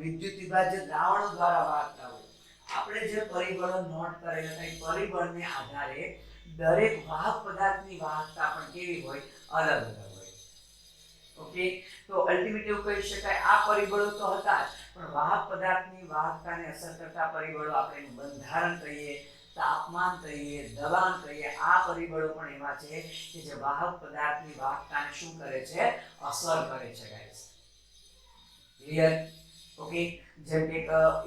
વિદ્યુત વિભાજ્ય દ્રાવણો દ્વારા વાહકતા હોય, આપણે જે પરિબળો નોટ કરેલા હતા એ પરિબળને આધારે દરેક વાહક પદાર્થની વાહકતા પણ કેવી હોય? અલગ અલગ હોય. ઓકે, તો અલ્ટિમેટલી એવું કહી શકાય આ પરિબળો તો હતા જ, પણ વાહક પદાર્થની વાહકતાને અસર કરતા પરિબળો આપણે એનું બંધારણ કહીએ, તાપમાન કહીએ, દબાણ કહીએ, આ પરિબળો પણ એવા છે કે જે વાહક પદાર્થની વાહકતાને શું કરે છે? અસર કરે છે ગાઈસ. ક્લિયર? ઓકે, જેમ કે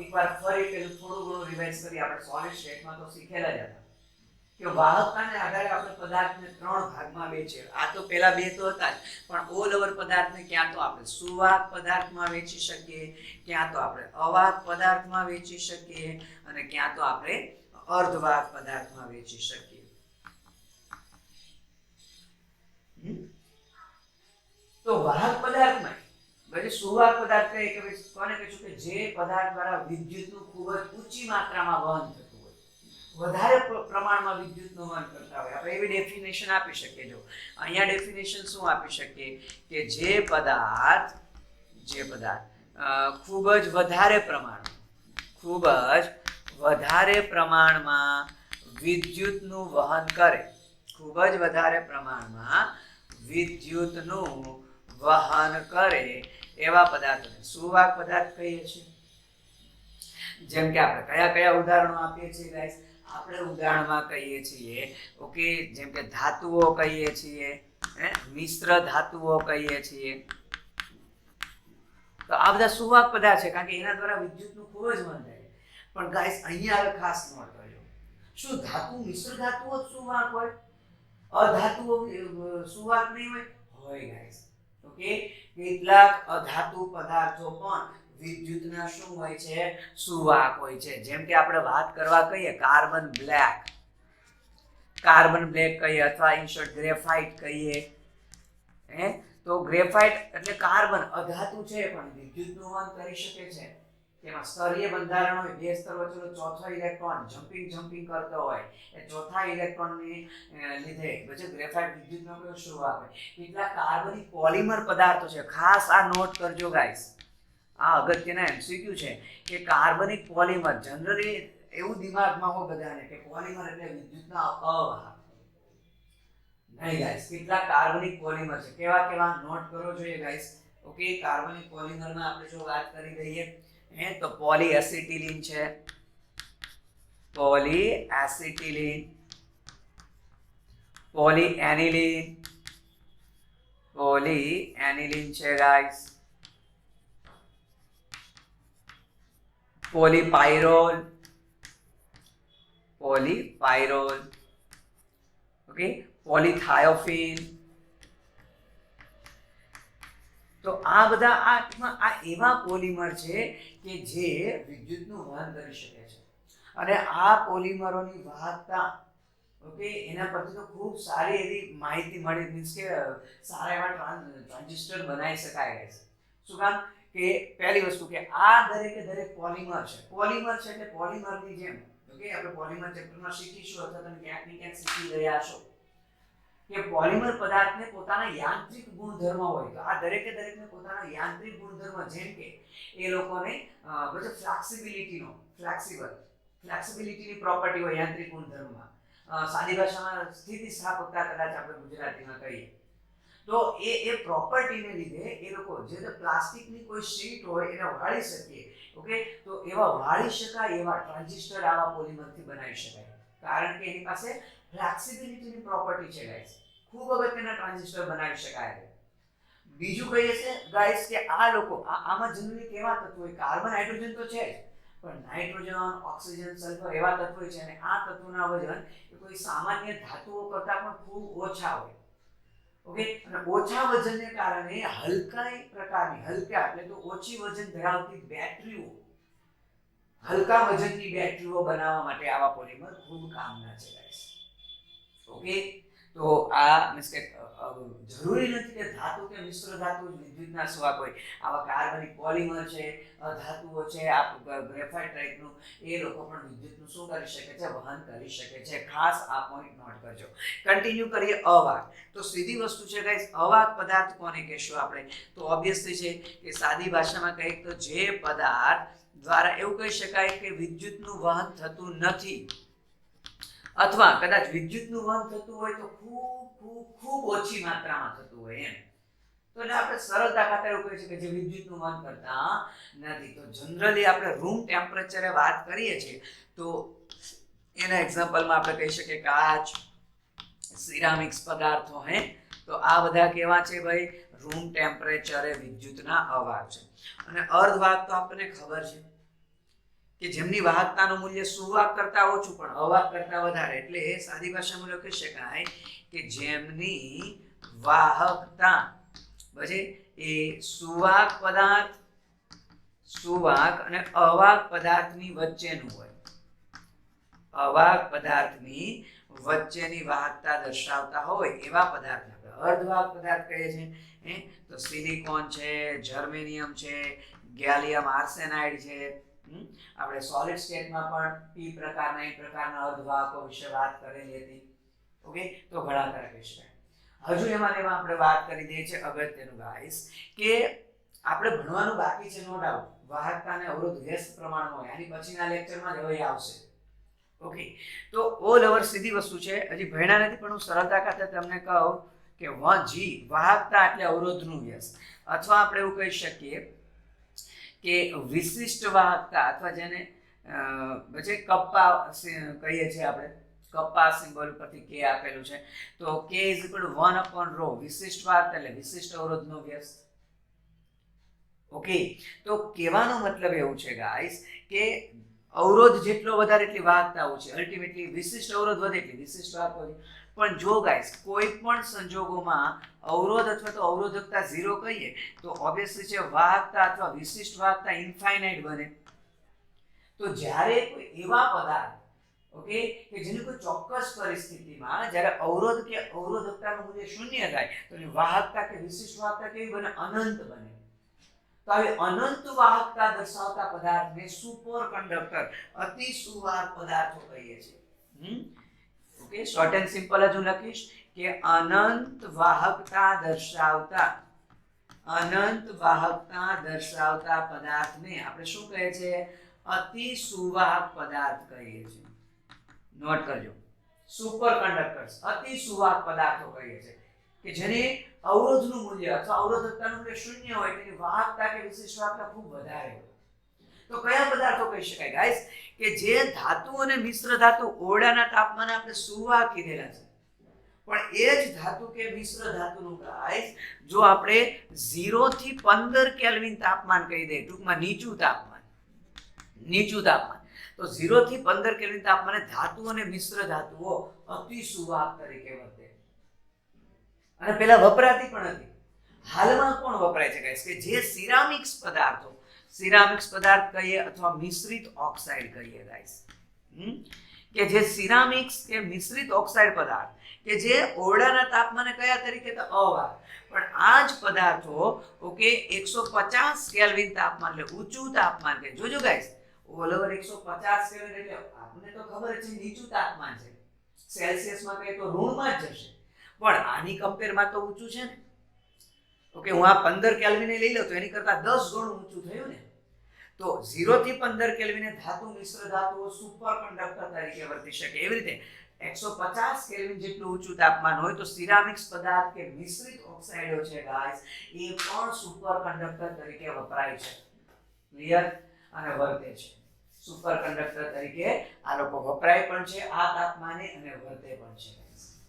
એકવાર ફરી પેલું થોડું ઘણું રિવાઇઝ કરી, આપણે સોલિડ સ્ટેટમાં તો શીખેલા જ હતા કે વાહકતાને આધારે આપણે પદાર્થને 3 ભાગમાં વહેંચીએ. આ તો પેલા 2 તો હતા જ, પણ ઓલ ઓવર પદાર્થને ક્યાં તો આપણે સુવાહક પદાર્થમાં વહેંચી શકીએ, ક્યાં તો આપણે અવાહક પદાર્થમાં વહેંચી શકીએ, અને ક્યાં તો આપણે અર્ધવાહક પદાર્થમાં વહેંચી શકીએ. તો વાહક પદાર્થમાં પછી સુવાહક પદાર્થ કહીએ કે કોને કહીશું કે જે પદાર્થ દ્વારા વિદ્યુતનું ખૂબ જ ઊંચી માત્રામાં વહન થતું હોય, વધારે પ્રમાણમાં વિદ્યુતનું વહન કરતા હોય, આપણે એવી ડેફિનેશન આપી શકીએ. જો અહીંયા ડેફિનેશન શું આપી શકીએ કે જે પદાર્થ ખૂબ જ વધારે પ્રમાણમાં વિદ્યુતનું વહન કરે, ખૂબ જ વધારે પ્રમાણમાં વિદ્યુતનું વહન કરે એવા પદાર્થોને સુવાહક પદાર્થ કહીએ છીએ. જેમ કે આપણે કયા કયા ઉદાહરણો આપીએ છીએ ગાઈસ? આપણે ઉદાહરણમાં કહીએ છીએ ઓકે, જેમ કે ધાતુઓ કહીએ છીએ, મિશ્ર ધાતુઓ કહીએ છીએ. તો આ બધા સુવાહક પદાર્થ છે, કારણ કે એના દ્વારા વિદ્યુતનું ખૂબ જ વહન થાય. પણ ગાઈસ અહીંયા હવે ખાસ નોટ કરજો, શું ધાતુ મિશ્ર ધાતુઓ જ સુવાહક હોય? અધાતુઓ સુવાહક નહીં હોય? હોય ગાઈસ. ઓકે, કેટલાક અધાતુ પદાર્થો પણ વિદ્યુતના શું હોય છે? સુવાહક હોય છે. જેમ કે આપણે વાત કરવા કહીએ કાર્બન બ્લેક કહીએ, અથવા ઇન શોર્ટ ગ્રેફાઇટ કહીએ. તો ગ્રેફાઇટ એટલે કાર્બન અધાતુ છે પણ વિદ્યુતનું વહન કરી શકે છે. તેમાં સ્તરીય બંધારણ હોય, 2 સ્તર વચ્ચેનો ચોથો ઇલેક્ટ્રોન જમ્પિંગ કરતો હોય, એ ચોથા ઇલેક્ટ્રોનની લીધે પછી ગ્રેફાઇટ વિદ્યુતનો કયો સુવાહક હોય. કેટલાક કાર્બનિક પોલિમર પદાર્થો છે, ખાસ આ નોટ કરજો ગાઈસ, આ અગત્યના એમસીક્યુ છે કે કાર્બનિક પોલિમર જનરલી એવું દિમાગમાં હોય બધાને કે પોલિમર એટલે વિદ્યુતના અવાહક. નહીં ગાઈસ, કેટલાક કાર્બનિક પોલિમર છે, કેવા નોટ કરવો જોઈએ ગાઈસ. ઓકે, કાર્બનિક પોલિમરમાં આપણે જો વાત કરી દઈએ તો પોલીએસિટિલિન છે, પોલીએનિલિન છે ગાઈસ, પોલીપાયરોલ, પોલીપાયરોલ, ઓકે, પોલીથાયોફિન. તો આ બધા આ એવા પોલિમર છે કે જે વિદ્યુતનું વહન કરી શકે છે અને આ પોલિમરોની વાહકતા, ઓકે, એના પરથી તો ખૂબ સારી એવી માહિતી મળી, મીન્સ કે સારા એવા ટ્રાન્ઝિસ્ટર બનાવી શકાય છે. શું કામ કે પહેલી વસ્તુ કે આ દરેક પોલિમર છે. પોલિમર છે એટલે પોલિમરની જેમ, ઓકે, આપણે પોલિમર ચેપ્ટરમાં શીખીશું અથવા તમે ક્યાંક ને ક્યાંક શીખી રહ્યા છો કે પોલિમર પદાર્થને પોતાના યાંત્રિક ગુણધર્મ હોય. તો આ દરેકને પોતાના યાંત્રિક ગુણધર્મ, જેમ કે એ લોકોને ફ્લેક્સિબિલિટીની પ્રોપર્ટી હોય યાંત્રિક ગુણધર્મમાં. સાદી ભાષામાં સ્થિતિસ્થાપકતા કદાચ આપણે ગુજરાતીમાં કહીએ તો એ પ્રોપર્ટીને લીધે એ લોકો જે પ્લાસ્ટિકની કોઈ શીટ હોય એને વાળી શકીએ, ઓકે, તો એવા વાળી શકાય એવા ટ્રાન્ઝિસ્ટર આવા પોલિમરથી બનાવી શકાય, કારણ કે એની પાસે ફ્લેક્સિબિલિટીની પ્રોપર્ટી છે ગાઈસ. ખૂબ અગત્યના ટ્રાન્ઝિસ્ટર બનાવી શકાય છે. બીજું કહીએ છે ગાઈસ કે આ લોકો આમાં જનરલી કેવા તત્વો હોય, કાર્બન હાઇડ્રોજન તો છે જ, પણ નાઇટ્રોજન, ઓક્સિજન, સલ્ફર એવા તત્વો છે અને આ તત્વોના વજન કોઈ સામાન્ય ધાતુઓ કરતા પણ ખૂબ ઓછા હોય, ઓકે. અને ઓછા વજનને કારણે હલકા એટલે તો ઓછી વજન ધરાવતી બેટરીઓ, હલકા વજનની બેટરીઓ બનાવવા માટે આવા પોલિમર ખૂબ કામના છે ગાઈસ, ઓકે. તો આ મીન્સ કે જરૂરી નથી કે ધાતુ કે મિશ્ર ધાતુ વિદ્યુતના સ્વાક હોય. આવા કાર્બનિક પોલિમર છે, ધાતુઓ છે, આ ગ્રેફાઇટ ટાઈપનું, એ લોકો પણ વિદ્યુતનું શું કરી શકે છે, વહન કરી શકે છે. ખાસ આ પોઈન્ટ નોટ કરજો. કન્ટિન્યુ કરીએ. અવાહક. તો સીધી વસ્તુ છે ગાઈસ, અવાહક પદાર્થ કોને કહેશું આપણે? તો ઓબ્વિયસલી છે કે સાદી ભાષામાં કહીએ તો જે પદાર્થ દ્વારા એવું કહી શકાય કે વિદ્યુતનું વહન થતું નથી, અથવા કદાચ વિદ્યુતનું વહન થતું હોય તો ખૂબ ઓછી માત્રામાં થતું હોય એમ. તો એટલે આપણે સરળતા ખાતર એવું કહીએ છીએ કે જે વિદ્યુતનું વહન કરતા નથી. તો જનરલી આપણે રૂમ ટેમ્પરેચરે વાત કરીએ છીએ તો એના એક્ઝામ્પલમાં આપણે કહી શકીએ કાચ, સિરામિક્સ પદાર્થો, હે. તો આ બધા કેવા છે ભાઈ? રૂમ ટેમ્પરેચરે વિદ્યુતના અવાહક છે. અને અર્ધવાહક તો આપણને ખબર છે કે જેમની વાહકતાનું મૂલ્ય સુવાહક કરતા ઓછું પણ અવાહક કરતા વધારે, એટલે સાદી ભાષામાં લખી શકાય કે જેમની વાહકતા એ સુવાહક પદાર્થ, સુવાહક અને અવાહક પદાર્થની વચ્ચેનું હોય. અવાહક પદાર્થની વચ્ચેની વાહકતા દર્શાવતા હોય એવા પદાર્થને આપણે અર્ધવાહક પદાર્થ કહીએ છીએ. તો સિલિકોન છે, જર્મેનિયમ છે, ગેલિયમ આર્સેનાઇડ છે. આપણે સોલિડ સ્ટેટમાં પણ p પ્રકારના એ પ્રકારના અર્ધવાહકો વિશે વાત કરેલી હતી, ઓકે. તો ઘણા ખરા કહી શકાય. હજુ એમાં આપણે વાત કરી દઈએ છીએ અગત્યનું ગાઈસ કે આપણે ભણવાનું બાકી છે, નો ડાઉટ. વાહકતા અને અવરોધ વ્યસ્ત પ્રમાણમાં હોય, આની પછીના લેક્ચરમાં જ હવે આવશે, ઓકે. તો ઓલ ઓવર સીધી વસ્તુ છે, હજી ભણ્યા નથી પણ હું સરળતા ખાતર તમને કહું કે વાહકતા એટલે અવરોધનું વ્યસ્ત, અથવા આપણે એવું કહી શકીએ કે વિશિષ્ટ વાહકતા, અથવા જેને કપ્પા કહીએ છીએ આપણે, કપ્પા સિમ્બોલ પરથી કે આપેલું છે. તો k = 1/ρ વિશિષ્ટ વાહકતા એટલે વિશિષ્ટ અવરોધનો વ્યસ્ત, ઓકે. તો કહેવાનો મતલબ એવું છે ગાઈસ કે અવરોધ જેટલો વધારે એટલી વાહકતા ઓછી, અલ્ટિમેટલી વિશિષ્ટ અવરોધ વધે એટલી વિશિષ્ટ વાહકતા ઓછી. પણ જો ગાઈસ કોઈ પણ સંજોગોમાં અવરોધ અથવા તો અવરોધકતા 0 કહીએ તો ઓબ્વિયસલી છે વાહકતા અથવા વિશિષ્ટ વાહકતા ઇન્ફાઇનાઇટ બને. તો જ્યારે કોઈ એવા પદાર્થ, ઓકે, કે જેની કોઈ ચોક્કસ પરિસ્થિતિમાં જ્યારે અવરોધ કે અવરોધકતાનું મૂલ્ય 0 થાય તો એની વાહકતા કે વિશિષ્ટ વાહકતા કેવી બને? અનંત બને. તો આવી અનંત વાહકતા દર્શાવતા પદાર્થને સુપર કંડક્ટર, અતિ સુવાહક પદાર્થો કહીએ છીએ. ઓકે, શોર્ટ એન્ડ સિમ્પલ જ હું લખીશ કે અનંત વાહકતા દર્શાવતા પદાર્થને આપણે શું કહે છે? અતિ સુવાહક પદાર્થ કહીએ છીએ. નોટ કરજો, સુપર કંડક્ટર્સ, અતિ સુવાહક પદાર્થો કહીએ છીએ કે જેની અવરોધનું મૂલ્ય અથવા અવરોધકતાનું મૂલ્ય 0 હોય, તેની વાહકતા કે વિશિષ્ટ વાહકતા ખૂબ વધારે હોય. તો કયા પદાર્થો કહી શકાય ગાઈસ? કે જે ધાતુ અને મિશ્ર ધાતુ ઓરડાના તાપમાને આપણે સુવાહક કીધેલા છે, પણ એ જ ધાતુ કે મિશ્ર ધાતુનું ગાઈસ જો આપણે 0 થી 15 કેલ્વિન તાપમાન કહી દઈએ, ટૂંકમાં નીચું તાપમાન, નીચું તાપમાન. તો 0 થી 15 કેલ્વિન તાપમાને ધાતુ અને મિશ્ર ધાતુઓ અતિ સુવાહક તરીકે વર્તે અને પેલા વપરાતી પણ હતી. હાલમાં કોણ વપરાય છે ગાઈસ કે જે સિરામિક્સ પદાર્થ કહીએ અથવા મિશ્રિત ઓક્સાઇડ કહીએ ગાઈસ, કે જે સિરામિક્સ કે મિશ્રિત ઓક્સાઇડ પદાર્થ કે જે ઓરડાના તાપમાને કયા તરીકે અવાહક, પણ આ જ પદાર્થો ઓકે 150 કેલ્વિન તાપમાન એટલે ઊંચું તાપમાન કે જોજો ગાઈસ ઓલ ઓવર 150 કેલ્વિન એટલે આપણને તો ખબર છે નીચું તાપમાન છે, સેલ્સિયસમાં કહીએ તો ઋણમાં જ જશે, પણ આની કમ્પેરમાં તો ઊંચું છે ને. ઓકે હું આ 15 કેલ્વિને લઈ લઉં તો એની કરતા 10 ગણું ઊંચું થયું ને. તો 0 થી 15 કેલ્વિને ધાતુ મિશ્ર ધાતુઓ સુપર કંડક્ટર તરીકે વર્તી શકે. એવી રીતે 150 કેલ્વિન જેટલું ઊંચું તાપમાન હોય તો સિરામિક્સ પદાર્થ કે મિશ્રિત ઓક્સાઇડો છે ગાઈસ એ પણ સુપર કંડક્ટર તરીકે વપરાય છે. ક્લિયર? અને વર્તે છે સુપર કંડક્ટર તરીકે. આ લોકો વપરાય પણ છે આ તાપમાને અને વર્તે પણ છે.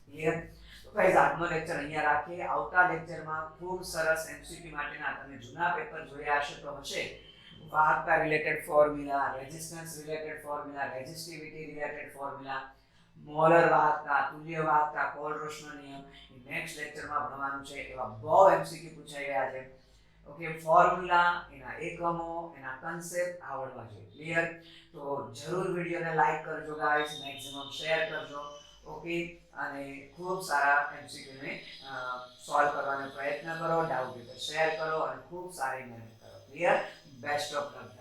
ક્લિયર? તો ગાઈસ આજનો લેક્ચર અહીંયા રાખીએ. આવતા લેક્ચરમાં ખૂબ સરસ એમસીક્યુ માટેના તમે જૂના પેપર જોયા હશે તો હશે વાહકતા related formula, resistance related formula, resistivity related formula, molar વાહકતા, તુલ્ય વાહકતા, કોલ-રોશનો નિયમ નેક્સ્ટ લેક્ચરમાં ભણવાનું છે. એવા બહુ એમસીક્યુ પૂછાઈ ગયા છે. ઓકે ફોર્મ્યુલા, એના એકમો, એના કન્સેપ્ટ આવડવા જોઈએ. ક્લિયર? તો જરૂર વિડિયોને લાઈક કરજો ગાઈસ, મેક્સિમમ શેર કરજો. ઓકે અને ખૂબ સારા એમસીક્યુ ને સોલ્વ કરવાનો પ્રયત્ન કરો, ડાઉટ હોય તો શેર કરો અને ખૂબ સારી મહેનત કરો. ક્લિયર? Best of luck.